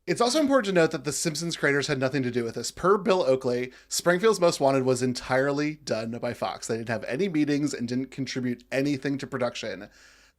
It's also important to note that the Simpsons creators had nothing to do with this. Per Bill Oakley, Springfield's Most Wanted was entirely done by Fox. They didn't have any meetings and didn't contribute anything to production.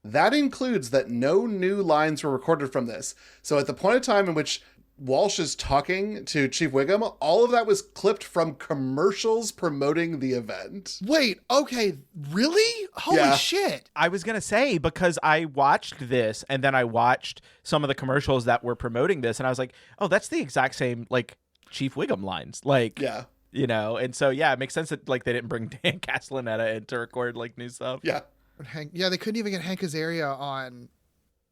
That includes that no new lines were recorded from this. So at the point of time in which Walsh is talking to Chief Wiggum, all of that was clipped from commercials promoting the event. Wait, okay, really? Holy shit. I was going to say, because I watched this and then I watched some of the commercials that were promoting this and I was like, oh, that's the exact same like Chief Wiggum lines. Like, you know, and so, yeah, it makes sense that like they didn't bring Dan Castellaneta in to record like new stuff. Yeah. Yeah, they couldn't even get Hank Azaria on.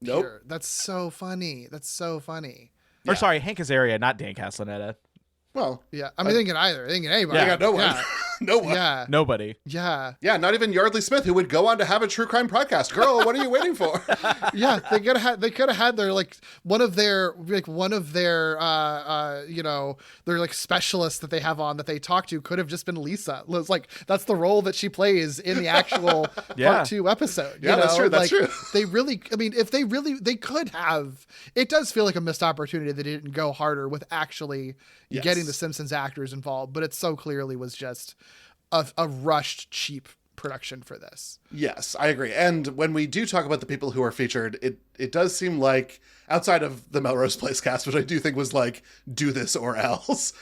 Nope. Here. That's so funny. Or sorry, Hank Azaria, not Dan Castellaneta. Well, yeah. I mean, they didn't get either. They didn't get anybody. They got no one. Yeah. No one. Yeah. Nobody. Yeah. Yeah, not even Yardley Smith, who would go on to have a true crime podcast. Girl, what are you waiting for? Yeah, they could have had their like one of their you know, their like specialists that they have on that they talk to could have just been Lisa. It was like that's the role that she plays in the actual part 2 episode. Yeah, you know? that's true. That's true. They really, I mean, if they could have. It does feel like a missed opportunity that they didn't go harder with actually getting the Simpsons actors involved, but it so clearly was just a rushed, cheap production for this. Yes, I agree. And when we do talk about the people who are featured, it does seem like, outside of the Melrose Place cast, which I do think was like, do this or else,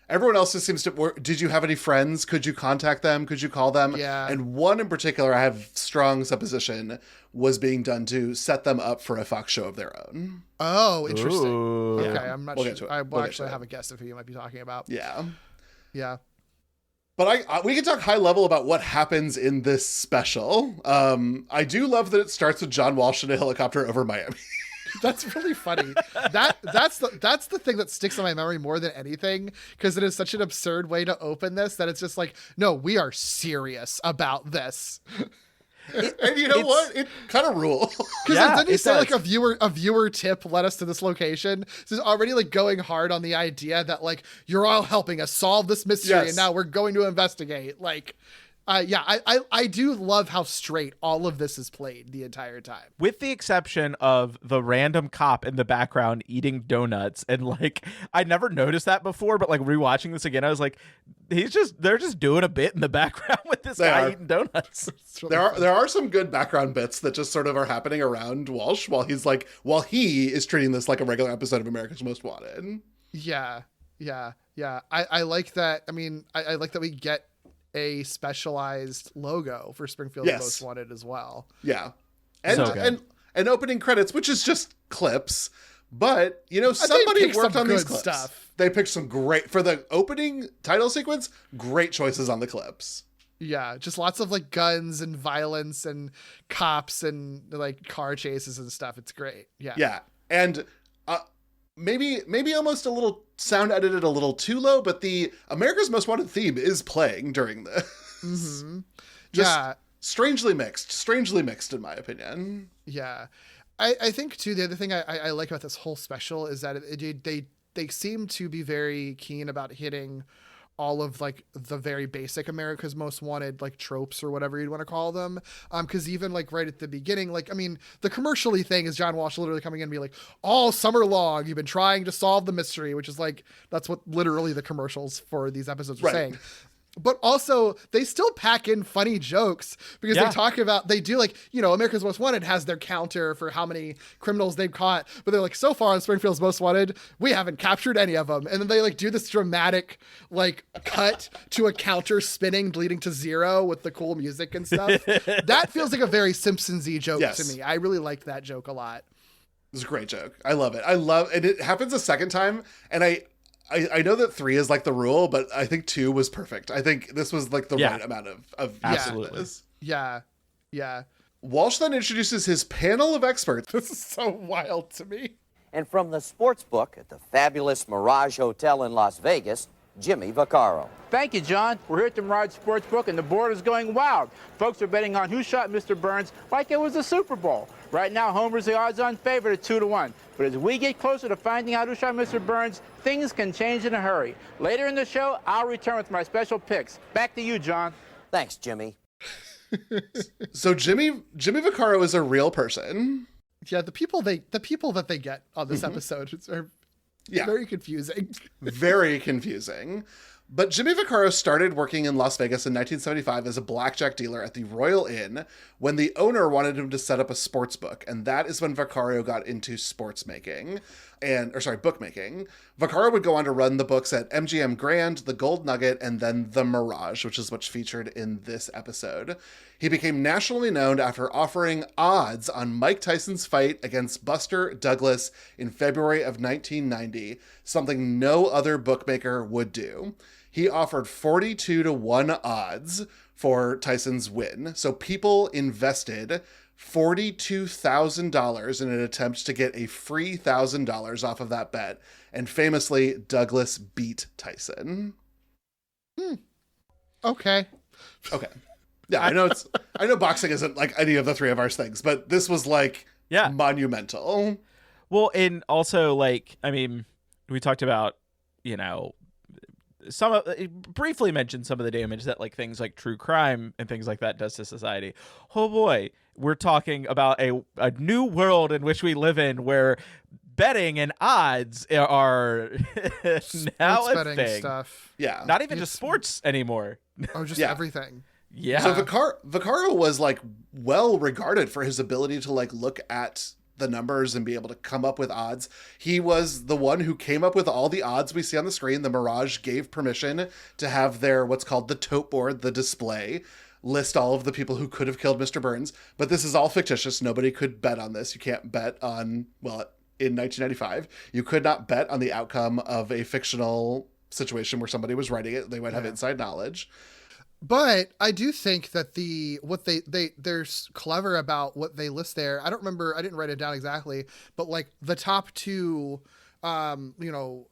everyone else just seems to... Did you have any friends? Could you contact them? Could you call them? Yeah. And one in particular, I have strong supposition, was being done to set them up for a Fox show of their own. Oh, interesting. Ooh. Okay, Yeah. I'm not We'll get to sure. it. I We'll get actually to it. have a guess of who you might be talking about. Yeah. Yeah. But we can talk high level about what happens in this special. I do love that it starts with John Walsh in a helicopter over Miami. That's really funny. That's the thing that sticks in my memory more than anything, because it is such an absurd way to open this that it's just like, no, we are serious about this. And you know what? It kind of rules. Because didn't he say like a viewer tip led us to this location? So he's already like going hard on the idea that like you're all helping us solve this mystery, and now we're going to investigate. Like, I do love how straight all of this is played the entire time. With the exception of the random cop in the background eating donuts. And like, I never noticed that before, but like rewatching this again, I was like, they're just doing a bit in the background with this guy eating donuts. Really there are some good background bits that just sort of are happening around Walsh while he is treating this like a regular episode of America's Most Wanted. Yeah. I like that. I mean, I like that we get a specialized logo for Springfield Most Wanted as well. Yeah. And opening credits, which is just clips. But, you know, somebody worked on these clips. Stuff. They picked some great, for the opening title sequence, great choices on the clips. Yeah, just lots of like guns and violence and cops and like car chases and stuff. It's great. Yeah. Yeah. And maybe almost a little sound edited a little too low, but the America's Most Wanted theme is playing during this. Mm-hmm. strangely mixed in my opinion. Yeah. I think too, the other thing I like about this whole special is that they seem to be very keen about hitting all of like the very basic America's Most Wanted like tropes or whatever you'd want to call them. Because even like right at the beginning, like, I mean, the commercially thing is John Walsh literally coming in and be like, all summer long you've been trying to solve the mystery, which is like, that's what literally the commercials for these episodes are saying. But also, they still pack in funny jokes because they do like, you know, America's Most Wanted has their counter for how many criminals they've caught. But they're like, so far on Springfield's Most Wanted, we haven't captured any of them. And then they like do this dramatic like cut to a counter spinning, leading to zero with the cool music and stuff. That feels like a very Simpsons-y joke to me. I really liked that joke a lot. It's a great joke. I love it. And it happens a second time. And I know that 3 is like the rule, but I think 2 was perfect. I think this was like the right amount of absolutely. Yeah. Walsh then introduces his panel of experts. This is so wild to me. And from the sports book at the fabulous Mirage Hotel in Las Vegas, Jimmy Vaccaro. Thank you, John. We're here at the Mirage Sportsbook, and the board is going wild. Folks are betting on who shot Mr. Burns like it was the Super Bowl. Right now, Homer's the odds-on favorite at 2-1. But as we get closer to finding out who shot Mr. Burns, things can change in a hurry. Later in the show, I'll return with my special picks. Back to you, John. Thanks, Jimmy. So Jimmy Vaccaro is a real person. Yeah, the people that they get on this episode are very confusing. Very confusing. But Jimmy Vaccaro started working in Las Vegas in 1975 as a blackjack dealer at the Royal Inn when the owner wanted him to set up a sports book. And that is when Vaccaro got into bookmaking. Vaccaro would go on to run the books at MGM Grand, the Gold Nugget, and then the Mirage, which is what's featured in this episode. He became nationally known after offering odds on Mike Tyson's fight against Buster Douglas in February of 1990, something no other bookmaker would do. He offered 42-1 odds for Tyson's win. So people invested $42,000 in an attempt to get a free $1,000 off of that bet. And famously, Douglas beat Tyson. Okay. Yeah, I know boxing isn't like any of the three of our things, but this was like monumental. Well, and also like, I mean, we talked about, you know, briefly mentioned some of the damage that like things like true crime and things like that does to society. Oh boy, we're talking about a new world in which we live in where betting and odds are now a thing. Stuff. Yeah, not even just sports anymore. Oh, just everything. Yeah. So Vaccaro was like well regarded for his ability to like look at the numbers and be able to come up with odds. He was the one who came up with all the odds we see on the screen. The Mirage gave permission to have their what's called the tote board, the display, list all of the people who could have killed Mr. Burns. But this is all fictitious. Nobody could bet on this. You can't bet on, well, in 1995, you could not bet on the outcome of a fictional situation where somebody was writing it. They would have inside knowledge. But I do think that they're clever about what they list there. I don't remember, I didn't write it down exactly, but like the top two, the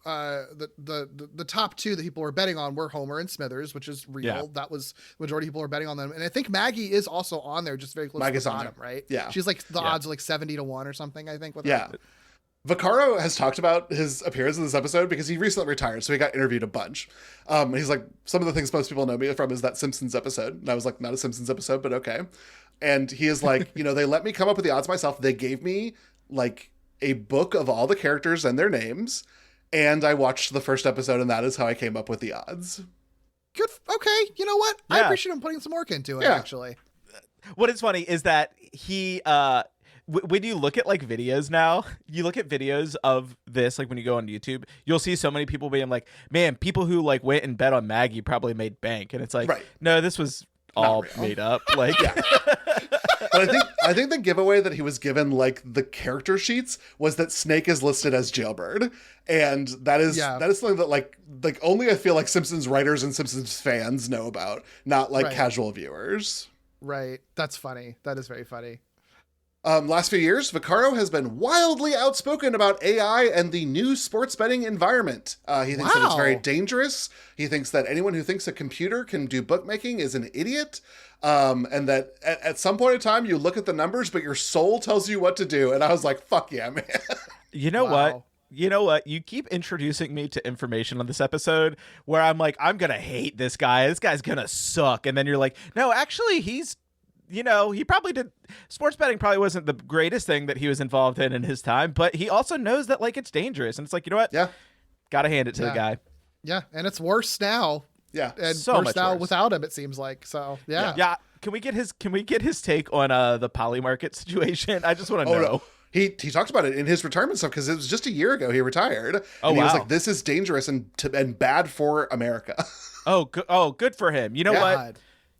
top two that people were betting on were Homer and Smithers, which is real. Yeah. That was the majority of people were betting on them. And I think Maggie is also on there, just very close to the bottom, right? Yeah. She's like the odds are like 70-1 or something, I think. With her. Vaccaro has talked about his appearance in this episode because he recently retired, so he got interviewed a bunch. He's like, some of the things most people know me from is that Simpsons episode. And I was like, not a Simpsons episode, but okay. And he is like, you know, they let me come up with the odds myself. They gave me like a book of all the characters and their names, and I watched the first episode, and that is how I came up with the odds. Good. Okay. You know what? I appreciate him putting some work into it, actually. What is funny is that he... when you look at like videos now, you look at videos of this, like when you go on YouTube, you'll see so many people being like, man, people who like went and bet on Maggie probably made bank. And it's like, no, this was all made up. Like, But I think the giveaway that he was given, like the character sheets, was that Snake is listed as Jailbird. And that is something that like only I feel like Simpsons writers and Simpsons fans know about, not like casual viewers. Right. That's funny. That is very funny. Last few years, Vaccaro has been wildly outspoken about AI and the new sports betting environment. He thinks that it's very dangerous. He thinks that anyone who thinks a computer can do bookmaking is an idiot. And that at some point in time, you look at the numbers, but your soul tells you what to do. And I was like, fuck yeah, man. You know what? You know what? You keep introducing me to information on this episode where I'm like, I'm going to hate this guy. This guy's going to suck. And then you're like, no, actually, he's, he probably did. Sports betting probably wasn't the greatest thing that he was involved in his time, but he also knows that, like, it's dangerous. And it's like, you know what? Yeah. Got to hand it to the guy. Yeah. And it's worse now. Yeah. And so worse much now worse. without him, it seems like. So, yeah. Yeah. Can we get his take on the poly market situation? I just want to know. No. He talked about it in his retirement stuff because it was just a year ago he retired. Oh, and he was wow. like, this is dangerous and bad for America. Good for him. You know what?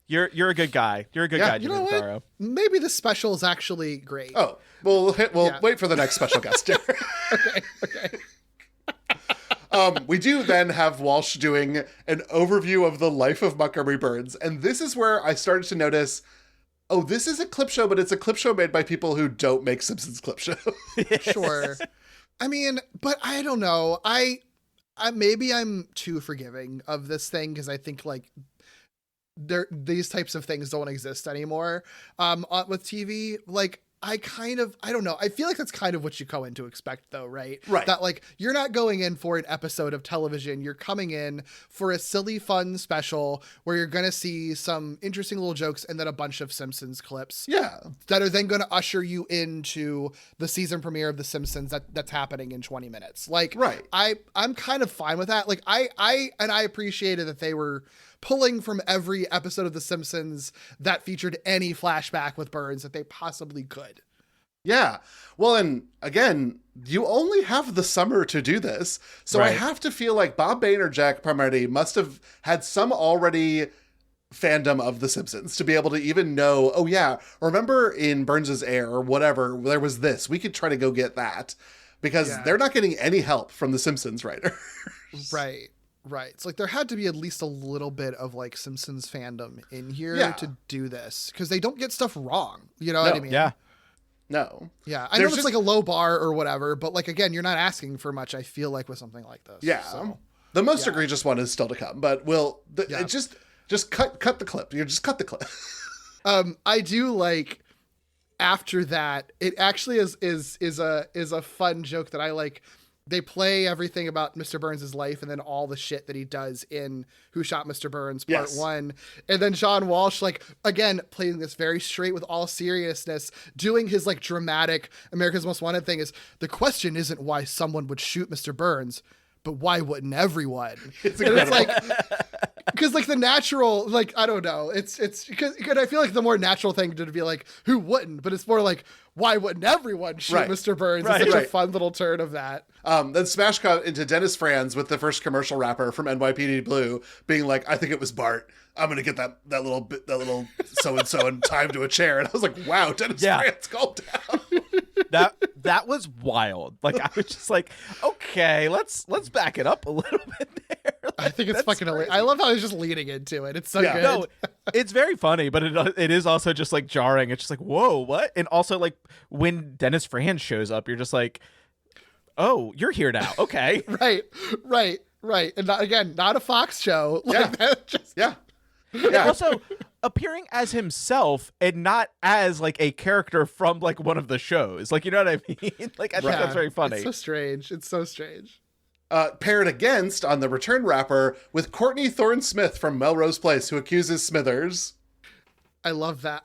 You're a good guy. You're a good guy, You Jimmy know Vaccaro. what? Maybe the special is actually great. Oh, we'll wait for the next special guest. Okay. We do then have Walsh doing an overview of the life of Montgomery Burns. And this is where I started to notice, oh, this is a clip show, but it's a clip show made by people who don't make Simpsons clip shows. Sure. I mean, but I don't know. I maybe I'm too forgiving of this thing because I think like these types of things don't exist anymore with TV. Like I don't know. I feel like that's kind of what you go in to expect though, right? Right. That like, you're not going in for an episode of television. You're coming in for a silly, fun special where you're going to see some interesting little jokes and then a bunch of Simpsons clips. Yeah. That are then going to usher you into the season premiere of The Simpsons that's happening in 20 minutes. Like, right. I'm kind of fine with that. Like I appreciated that they were pulling from every episode of The Simpsons that featured any flashback with Burns that they possibly could. Yeah. Well, and again, you only have the summer to do this. So I have to feel like Bob Bain or Jack Parmetti must have had some already fandom of The Simpsons to be able to even know, oh yeah, remember in Burns's Air or whatever, there was this. We could try to go get that. Because they're not getting any help from The Simpsons writers. Right. It's like there had to be at least a little bit of like Simpsons fandom in here to do this because they don't get stuff wrong. You know what I mean? Yeah. No. Yeah. I know it's like a low bar or whatever, but like, again, you're not asking for much. I feel like with something like this. Yeah. So, the most egregious one is still to come, but just cut the clip. You just cut the clip. I do like after that, it actually is a fun joke that I like. They play everything about Mr. Burns' life and then all the shit that he does in Who Shot Mr. Burns Part 1. And then John Walsh, like, again, playing this very straight with all seriousness, doing his, like, dramatic America's Most Wanted thing is, the question isn't why someone would shoot Mr. Burns, but why wouldn't everyone? It's like, because like the natural, like, I don't know. It's because I feel like the more natural thing to be like, who wouldn't? But it's more like, why wouldn't everyone shoot Mr. Burns? It's such a fun little turn of that. Then smash cut into Dennis Franz with the first commercial rapper from NYPD Blue being like, I think it was Bart. I'm going to get that little so-and-so and tie him to a chair. And I was like, wow, Dennis Franz, calm down. That was wild. Like, I was just like, okay, let's back it up a little bit there. Like, I think it's fucking hilarious. I love how he's just leaning into it. It's so good. No, it's very funny, but it is also just like jarring. It's just like, whoa, what? And also like when Dennis Franz shows up, you're just like, oh, you're here now. Okay. Right. And not a Fox show. Like that just... Yeah. And also appearing as himself and not as like a character from like one of the shows. Like, you know what I mean? Like, I think that's very funny. It's so strange. Paired against on the return rapper with Courtney Thorne-Smith from Melrose Place, who accuses Smithers. I love that.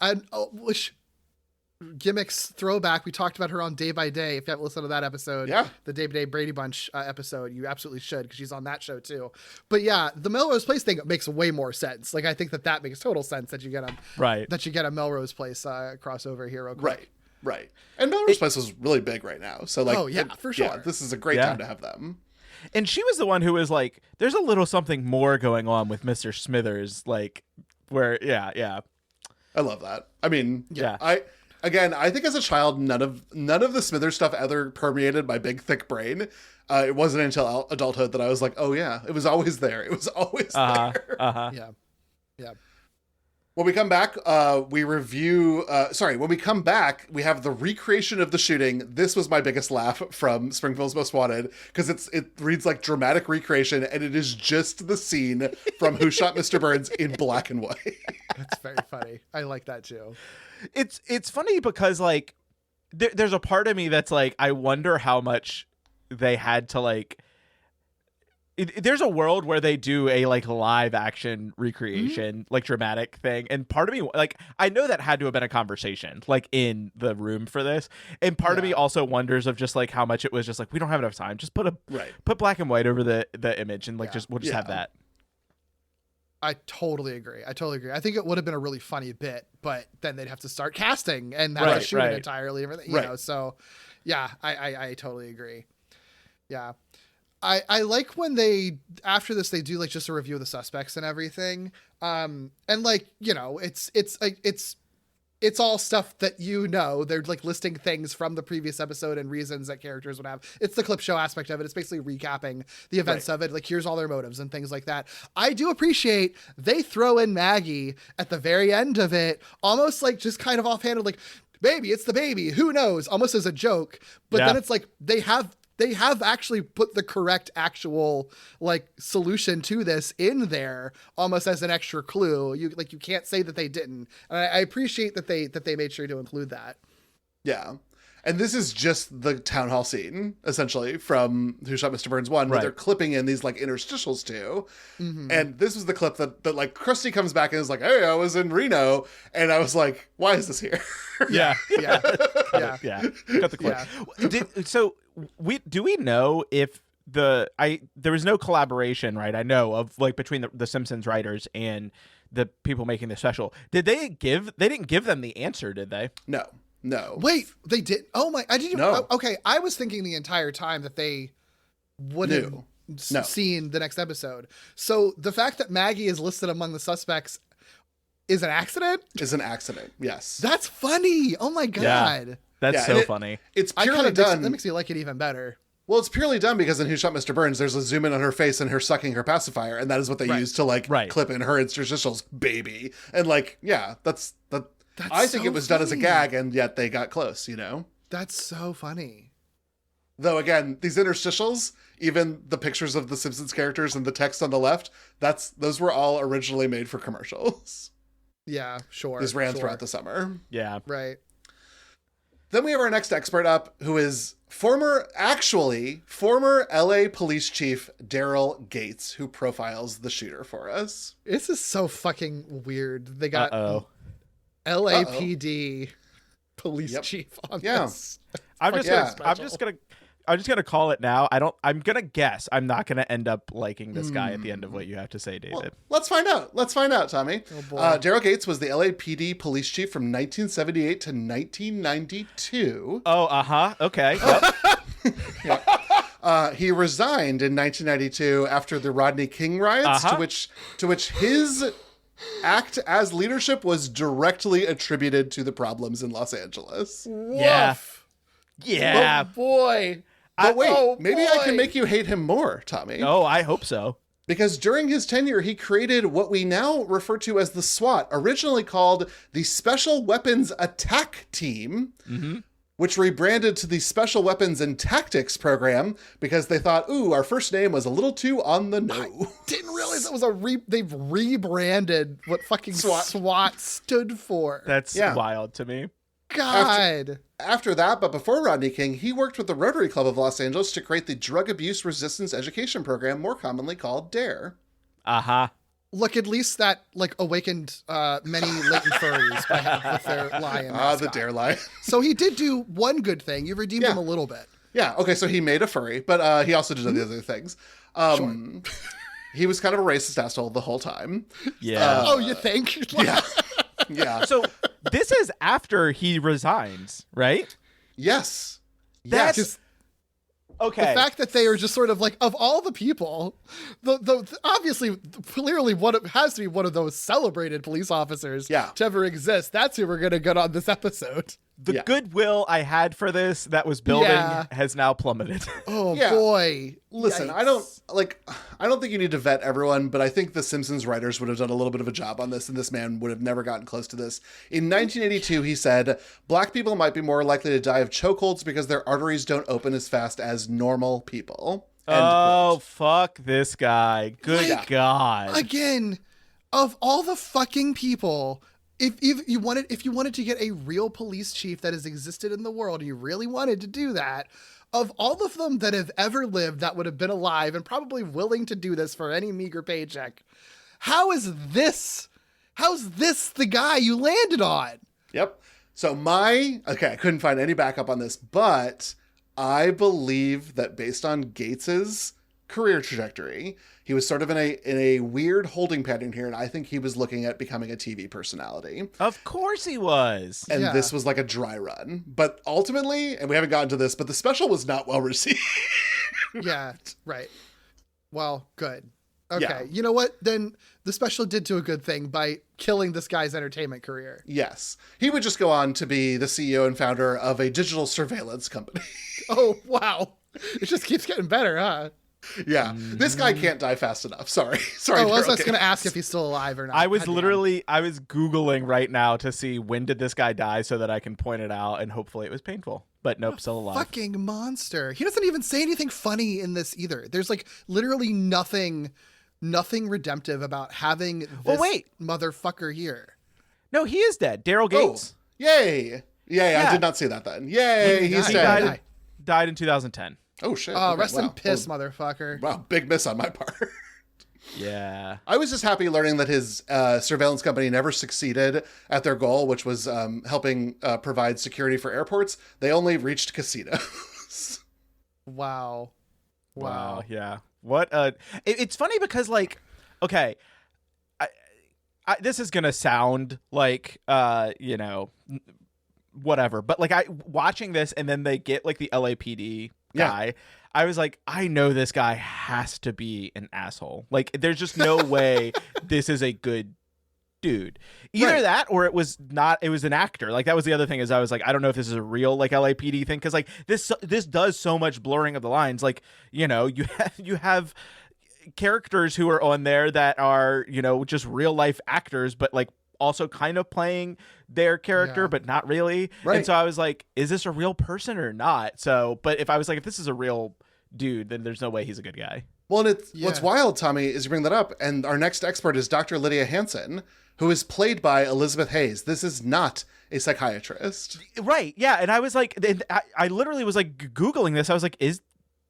Gimmicks throwback. We talked about her on Day by Day. If you haven't listened to that episode, the Day by Day Brady Bunch episode, you absolutely should because she's on that show too. But yeah, the Melrose Place thing makes way more sense. Like I think that makes total sense that you get a Melrose Place crossover here real quick. Right. And Melrose Place is really big right now. So like, for sure. Yeah, this is a great time to have them. And she was the one who was like, there's a little something more going on with Mr. Smithers, like where, I love that. I mean, I think as a child, none of the Smithers stuff ever permeated my big, thick brain. It wasn't until adulthood that I was like, oh yeah, it was always there. It was always there. Yeah. When we come back, we review. When we come back, we have the recreation of the shooting. This was my biggest laugh from Springfield's Most Wanted because it reads like dramatic recreation, and it is just the scene from Who Shot Mr. Burns in black and white. That's very funny. I like that too. It's funny because like there's a part of me that's like, I wonder how much they had to like. There's a world where they do a like live action recreation, like dramatic thing. And part of me, like, I know that had to have been a conversation like in the room for this. And part of me also wonders of just like how much it was just like, we don't have enough time. Just put black and white over the image and like, we'll just have that. I totally agree. I think it would have been a really funny bit, but then they'd have to start casting and have to shoot it entirely. Everything, you know? So yeah, I totally agree. Yeah. I like when they, after this, they do like just a review of the suspects and everything. And like, you know, it's all stuff that, you know, they're like listing things from the previous episode and reasons that characters would have. It's the clip show aspect of it. It's basically recapping the events of it. Like, here's all their motives and things like that. I do appreciate they throw in Maggie at the very end of it, almost like just kind of offhanded, like, baby, it's the baby, who knows, almost as a joke. But then it's like, they have actually put the correct actual like solution to this in there almost as an extra clue. You can't say that they didn't. And I appreciate that they made sure to include that. Yeah. And this is just the town hall scene, essentially, from Who Shot Mr. Burns 1, where they're clipping in these like interstitials too. Mm-hmm. And this was the clip that like Krusty comes back and is like, hey, I was in Reno. And I was like, why is this here? Yeah. Got the clip. Yeah. So do we know if there was no collaboration, right? I know of like between the Simpsons writers and the people making the special. They didn't give them the answer, did they? No. Wait, they did. Oh my! I didn't. No. Okay, I was thinking the entire time that they wouldn't seen the next episode. So the fact that Maggie is listed among the suspects is an accident. Yes. That's funny. Oh my god. Yeah, that's so funny. It's purely done. That makes me like it even better. Well, it's purely done because in Who Shot Mr. Burns, there's a zoom in on her face and her sucking her pacifier, and that is what they use to like clip in her interstitials, baby. And like, yeah, that's I think so it was done as a gag, and yet they got close, you know? That's so funny. Though, again, these interstitials, even the pictures of the Simpsons characters and the text on the left, those were all originally made for commercials. Yeah, sure. These ran throughout the summer. Yeah. Right. Then we have our next expert up, who is former LA police chief Daryl Gates, who profiles the shooter for us. This is so fucking weird. They got LAPD police chief on this. I'm just gonna call it now. I'm gonna guess I'm not gonna end up liking this guy at the end of what you have to say, David. Well, let's find out, Tommy. Oh boy. Daryl Gates was the LAPD police chief from 1978 to 1992. Oh, okay. Yep. He resigned in 1992 after the Rodney King riots, to which his act as leadership was directly attributed to the problems in Los Angeles. Woof. Yeah. Oh boy. But wait, maybe I can make you hate him more, Tommy. Oh, I hope so. Because during his tenure, he created what we now refer to as the SWAT, originally called the Special Weapons Attack Team, which rebranded to the Special Weapons and Tactics Program because they thought, our first name was a little too on the nose. I didn't realize it was they've rebranded what fucking SWAT stood for. That's wild to me. God. After that, but before Rodney King, he worked with the Rotary Club of Los Angeles to create the Drug Abuse Resistance Education Program, more commonly called DARE. Look, at least that like awakened many latent furries with their lion. The DARE lion. So he did do one good thing. You redeemed him a little bit. Yeah. Okay. So he made a furry, but he also did the other things. He was kind of a racist asshole the whole time. Yeah. You think? Yeah. Yeah. So this is after he resigns, right? Yes. That's okay. The fact that they are just sort of like, of all the people, the obviously, clearly, has to be one of those celebrated police officers to ever exist. That's who we're going to get on this episode. the goodwill I had for this that was building has now plummeted. Oh boy. Listen, Yikes. I don't think you need to vet everyone, but I think the Simpsons writers would have done a little bit of a job on this, and this man would have never gotten close to this. In 1982, he said, "Black people might be more likely to die of chokeholds because their arteries don't open as fast as normal people." Oh, fuck this guy. Good God. Again, of all the fucking people, if you wanted to get a real police chief that has existed in the world, and you really wanted to do that, of all of them that have ever lived that would have been alive and probably willing to do this for any meager paycheck, how's this the guy you landed on? Yep. So I couldn't find any backup on this, but I believe that based on Gates's career trajectory, he was sort of in a weird holding pattern here, and I think he was looking at becoming a TV personality. Of course he was. And this was like a dry run. But ultimately, and we haven't gotten to this, but the special was not well received. Yeah, right. Well, good. Okay, you know what? Then the special did do a good thing by killing this guy's entertainment career. Yes. He would just go on to be the CEO and founder of a digital surveillance company. Oh, wow. It just keeps getting better, huh? Yeah. This guy can't die fast enough. Sorry. Oh, I was going to ask if he's still alive or not. I was Googling right now to see when did this guy die so that I can point it out, and hopefully it was painful. But nope, still alive. Fucking monster. He doesn't even say anything funny in this either. There's like literally nothing redemptive about having this motherfucker here. No, he is dead. Daryl Gates. Oh, yay. Yeah, I did not see that then. Yay, he's dead. Died in 2010. Oh, shit. Oh, okay, rest in piss, motherfucker. Wow, big miss on my part. Yeah. I was just happy learning that his surveillance company never succeeded at their goal, which was helping provide security for airports. They only reached casinos. Wow. Yeah. What it's funny because, like, okay, I this is gonna sound like whatever, but like watching this and then they get like the LAPD guy, I was like, I know this guy has to be an asshole. Like, there's just no way this is a good dude. Either that or it was an actor. Like, that was the other thing, is I was like, I don't know if this is a real like LAPD thing, because like this does so much blurring of the lines. Like, you have characters who are on there that are, just real life actors, but like also kind of playing their character, but not really. Right. And so I was like, is this a real person or not? So, but if this is a real dude, then there's no way he's a good guy. Well, and what's wild, Tommy, is you bring that up, and our next expert is Dr. Lydia Hansen, who is played by Elizabeth Hayes. This is not a psychiatrist. Right, yeah, and I was like, I literally was like Googling this. I was like, is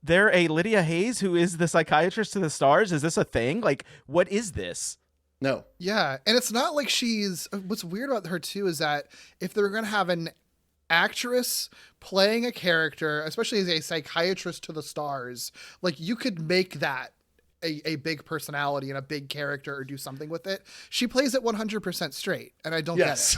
there a Lydia Hayes who is the psychiatrist to the stars? Is this a thing? Like, what is this? No. Yeah, and it's not like what's weird about her too is that if they're going to have an actress playing a character, especially as a psychiatrist to the stars, like, you could make that a big personality and a big character or do something with it. She plays it 100% straight, and I don't get it.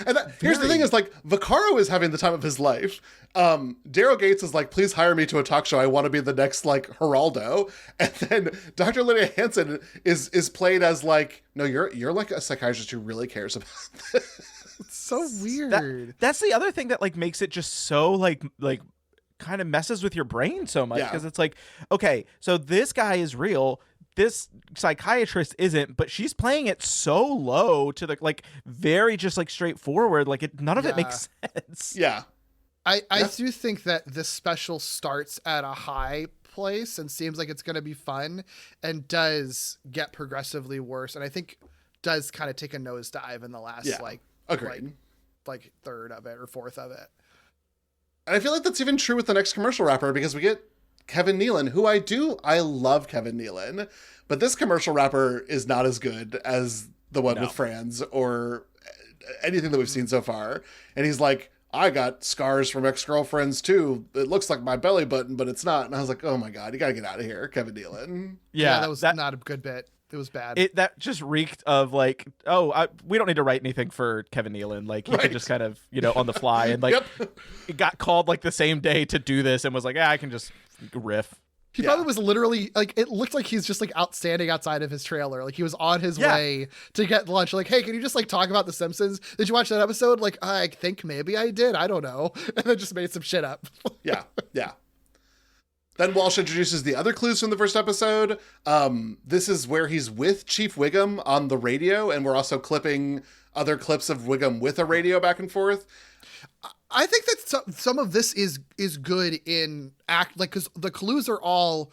And here's the thing is, like, Vaccaro is having the time of his life. Daryl Gates is like, please hire me to a talk show. I want to be the next, like, Geraldo. And then Dr. Lydia Hansen is played as like, no, you're like a psychiatrist who really cares about this. It's so weird. That's the other thing that like makes it just so like kind of messes with your brain so much, because it's like, okay, so this guy is real, this psychiatrist isn't, but she's playing it so low to the like very just like straightforward, like none of it makes sense. I do think that this special starts at a high place and seems like it's going to be fun, and does get progressively worse, and I think does kind of take a nosedive in the last like third of it or fourth of it. And I feel like that's even true with the next commercial wrapper, because we get Kevin Nealon, who I love Kevin Nealon, but this commercial wrapper is not as good as the one with Franz or anything that we've seen so far. And he's like, I got scars from ex-girlfriends too. It looks like my belly button, but it's not. And I was like, oh my God, you got to get out of here, Kevin Nealon. Yeah, that was not a good bit. It was bad. That just reeked of like, we don't need to write anything for Kevin Nealon. Like, he could just kind of, on the fly, and like, it got called like the same day to do this and was like, I can just riff. He probably was literally like, it looked like he's just like standing outside of his trailer. Like he was on his way to get lunch. Like, hey, can you just like talk about The Simpsons? Did you watch that episode? Like, I think maybe I did. I don't know. And then just made some shit up. Yeah. Then Walsh introduces the other clues from the first episode. This is where he's with Chief Wiggum on the radio, and we're also clipping other clips of Wiggum with a radio back and forth. I think that some of this is good in act, like, because the clues are all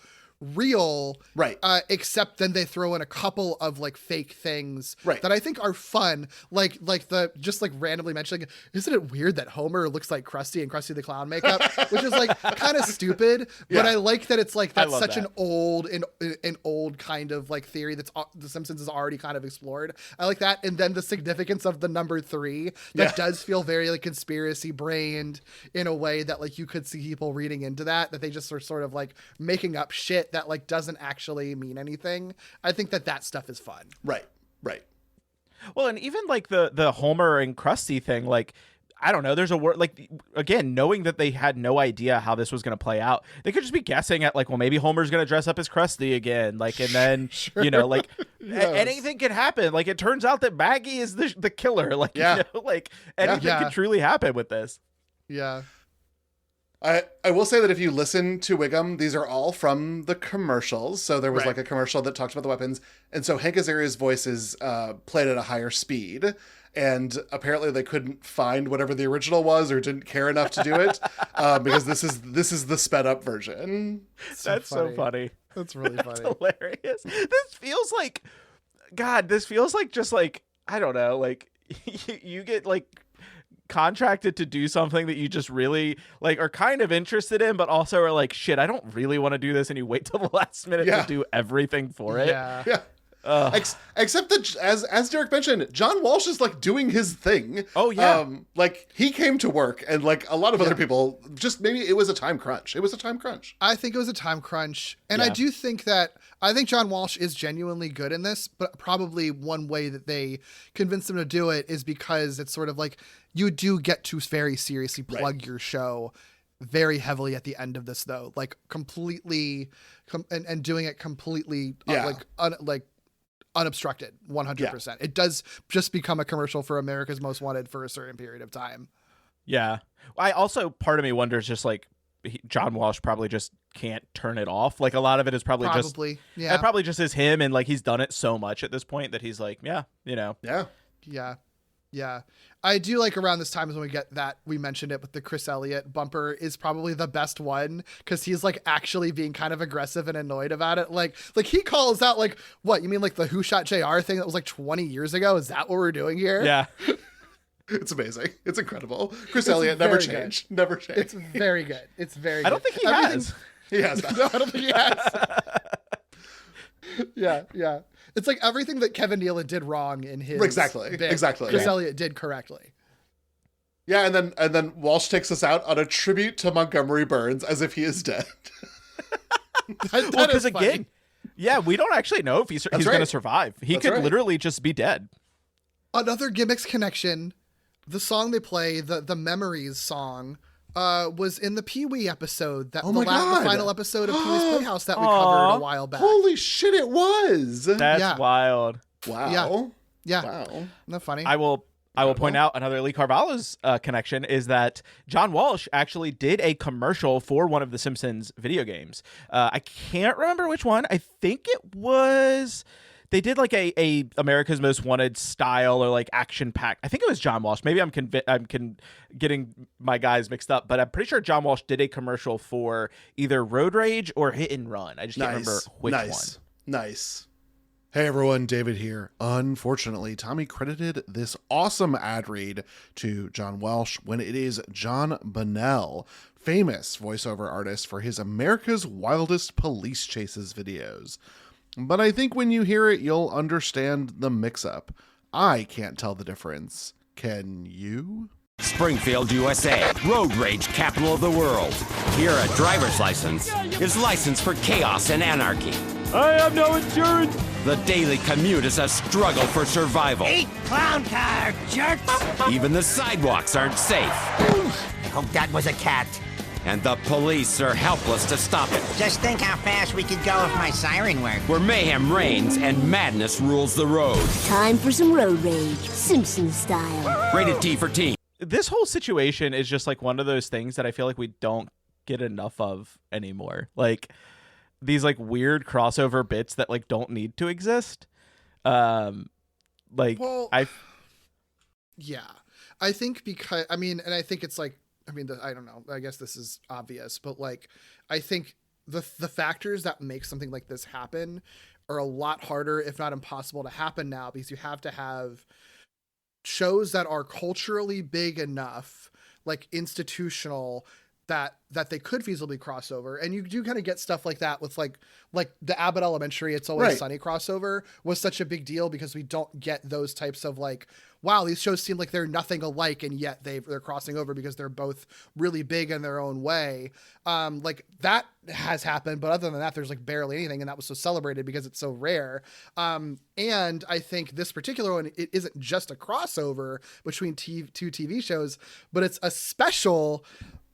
real, right? Except then they throw in a couple of like fake things, right, that I think are fun, like the just like randomly mentioning, isn't it weird that Homer looks like Krusty and Krusty the Clown makeup, which is like kind of stupid, but I like that it's like that's such an old kind of like theory that's The Simpsons has already kind of explored. I like that, and then the significance of the number 3 that does feel very like conspiracy brained in a way that like you could see people reading into that they just are sort of like making up shit that like doesn't actually mean anything. I think that stuff is fun. Right. Well, and even like the Homer and Krusty thing, like, I don't know, there's a word, like, again, knowing that they had no idea how this was going to play out, they could just be guessing at like, well, maybe Homer's going to dress up as Krusty again, like, and then you know, like, anything can happen. Like, it turns out that Maggie is the killer, like, you know, like anything can truly happen with this. I will say that if you listen to Wiggum, these are all from the commercials. So there was like a commercial that talked about the weapons. And so Hank Azaria's voice is played at a higher speed. And apparently they couldn't find whatever the original was or didn't care enough to do it because this is the sped up version. That's so funny. That's really funny. Hilarious. This feels like, God, just like, I don't know, like you get like contracted to do something that you just really like are kind of interested in, but also are like, shit, I don't really want to do this, and you wait till the last minute to do everything for it. Except that, as Derek mentioned, John Walsh is like doing his thing. Like he came to work, and like a lot of other people, just maybe it was a time crunch. I think it was a time crunch, and I think John Walsh is genuinely good in this, but probably one way that they convinced him to do it is because it's sort of like you do get to very seriously plug your show very heavily at the end of this, though, like completely and doing it completely unobstructed 100%. It does just become a commercial for America's Most Wanted for a certain period of time. I also, part of me wonders, just like John Walsh probably just can't turn it off. Like a lot of it is probably it probably just is him, and like he's done it so much at this point that he's like, I do like around this time is when we get that, we mentioned it, but the Chris Elliott bumper is probably the best one, because he's like actually being kind of aggressive and annoyed about it. Like he calls out like, what, you mean like the Who Shot JR thing that was like 20 years ago? Is that what we're doing here? Yeah. It's amazing. It's incredible. Chris Elliott never changed. Never changed. It's very good. It's very good. I don't think he has. He has not. No, I don't think he has. Yeah. It's like everything that Kevin Nealon did wrong in his Exactly. Chris Elliott did correctly. Yeah, and then Walsh takes us out on a tribute to Montgomery Burns as if he is dead. Because again, we don't actually know if he's going to survive. He could literally just be dead. Another gimmicks connection. The song they play, the Memories song, was in the Pee-wee episode, the final episode of Pee-wee's Playhouse that we covered a while back. Holy shit, it was. That's wild. Wow. Yeah. Wow. Isn't that funny? I will point out another Lee Carvalho's connection is that John Walsh actually did a commercial for one of the Simpsons video games. I can't remember which one. I think it was... They did like a America's Most Wanted style or like action pack. I think it was John Walsh. Maybe I'm getting my guys mixed up, but I'm pretty sure John Walsh did a commercial for either Road Rage or Hit and Run. I just can't remember which one. Nice. Hey everyone, David here. Unfortunately, Tommy credited this awesome ad read to John Walsh when it is John Bonnell, famous voiceover artist for his America's Wildest Police Chases videos. But I think when you hear it, you'll understand the mix-up. I can't tell the difference. Can you? Springfield, USA, road rage capital of the world. Here, a driver's license is licensed for chaos and anarchy. I have no insurance. The daily commute is a struggle for survival. Eat clown car, jerks! Even the sidewalks aren't safe. I hope that was a cat. and the police are helpless to stop it. Just think how fast we could go if my siren worked. Where mayhem reigns and madness rules the road. Time for some road rage, Simpsons style. Rated T for teen. This whole situation is just like one of those things that I feel like we don't get enough of anymore. Like these like weird crossover bits that like don't need to exist. Yeah, I think because and I think it's like, I don't know, I guess this is obvious, but like I think the factors that make something like this happen are a lot harder, if not impossible, to happen now, because you have to have shows that are culturally big enough, like institutional, that they could feasibly cross over. And you do kind of get stuff like that with like the Abbott Elementary It's Always Sunny crossover was such a big deal because we don't get those types of like, wow, these shows seem like they're nothing alike, and yet they're crossing over because they're both really big in their own way. Like that has happened, but other than that, there's like barely anything, and that was so celebrated because it's so rare. And I think this particular one, it isn't just a crossover between two TV shows, but it's a special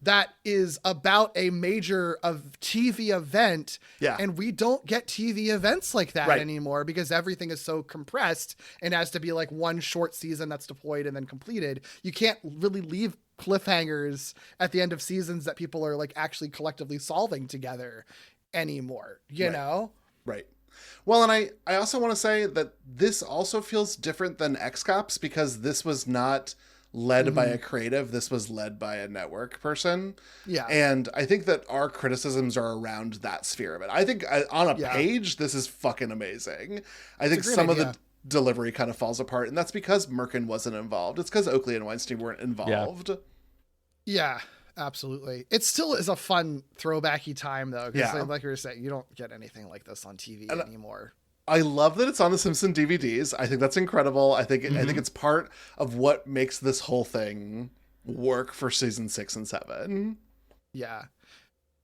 that is about a major TV event. Yeah. And we don't get TV events like that anymore because everything is so compressed and has to be like one short season that's deployed and then completed. You can't really leave cliffhangers at the end of seasons that people are like actually collectively solving together anymore, you know? Right. Well, and I also want to say that this also feels different than X-Cops because this was not led by a creative. This was led by a network person. Yeah. And I think that our criticisms are around that sphere of it. I think on a page, this is fucking amazing. I think some of the delivery kind of falls apart, and that's because Merkin wasn't involved. It's because Oakley and Weinstein weren't involved. Yeah, absolutely. It still is a fun throwbacky time, though, because like you were saying, you don't get anything like this on TV anymore. I love that it's on the Simpsons DVDs. I think that's incredible. I think it's part of what makes this whole thing work for season 6 and 7. Yeah.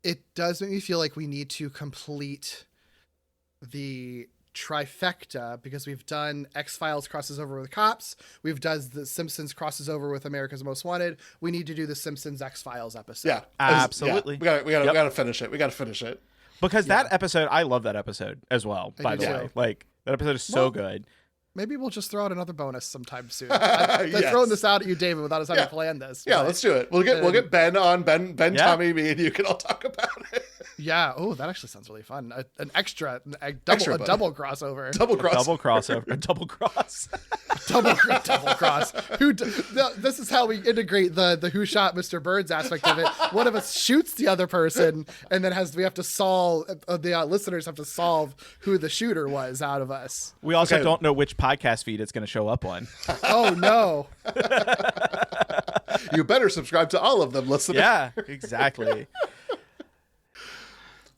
It does make me feel like we need to complete the trifecta because we've done X-Files crosses over with Cops. We've done the Simpsons crosses over with America's Most Wanted. We need to do the Simpsons X-Files episode. Yeah, absolutely. Yeah. We gotta finish it. We gotta finish it. Because that episode, I love that episode as well, by the way. Like, that episode is so good. Maybe we'll just throw out another bonus sometime soon. I'm throwing this out at you, David, without us having planned this. Yeah, let's do it. We'll get Ben on. Ben, Tommy, me, and you can all talk about it. Yeah. Oh, that actually sounds really fun. An extra, double crossover. Double cross. Double crossover. A double cross. double cross. This is how we integrate the who shot Mr. Burns aspect of it. One of us shoots the other person, and then we have to solve. The listeners have to solve who the shooter was out of us. We also don't know which podcast feed it's going to show up on. Oh no. You better subscribe to all of them, listeners. Yeah, exactly.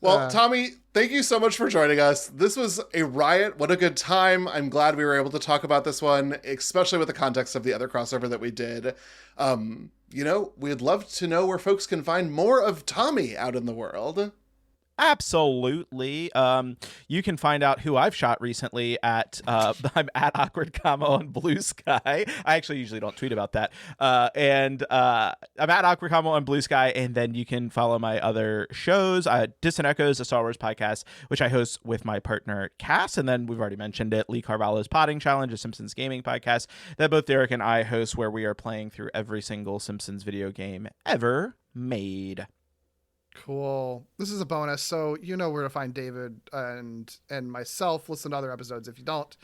Well, Tommy, thank you so much for joining us. This was a riot. What a good time. I'm glad we were able to talk about this one, especially with the context of the other crossover that we did. We'd love to know where folks can find more of Tommy out in the world. Absolutely. You can find out who I've shot recently at I'm at Awkward Combo on Blue Sky. I actually usually don't tweet about that. And I'm at Awkward Combo on Blue Sky, and then you can follow my other shows. Distant Echoes, a Star Wars podcast, which I host with my partner Cass, and then we've already mentioned it, Lee Carvalho's Potting Challenge, a Simpsons gaming podcast that both Derek and I host, where we are playing through every single Simpsons video game ever made. Cool. This is a bonus, so you know where to find David and myself. Listen to other episodes if you don't.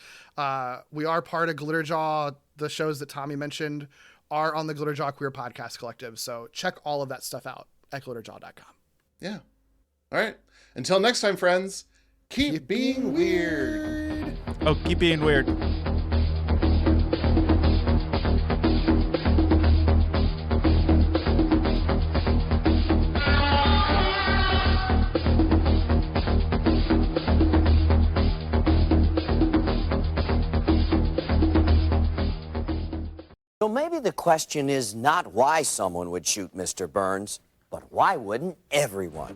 We are part of Glitterjaw. The shows that Tommy mentioned are on the Glitterjaw Queer Podcast Collective, so check all of that stuff out at glitterjaw.com. Yeah. All right. Until next time, friends, keep being weird. Oh, keep being weird. So maybe the question is not why someone would shoot Mr. Burns, but why wouldn't everyone?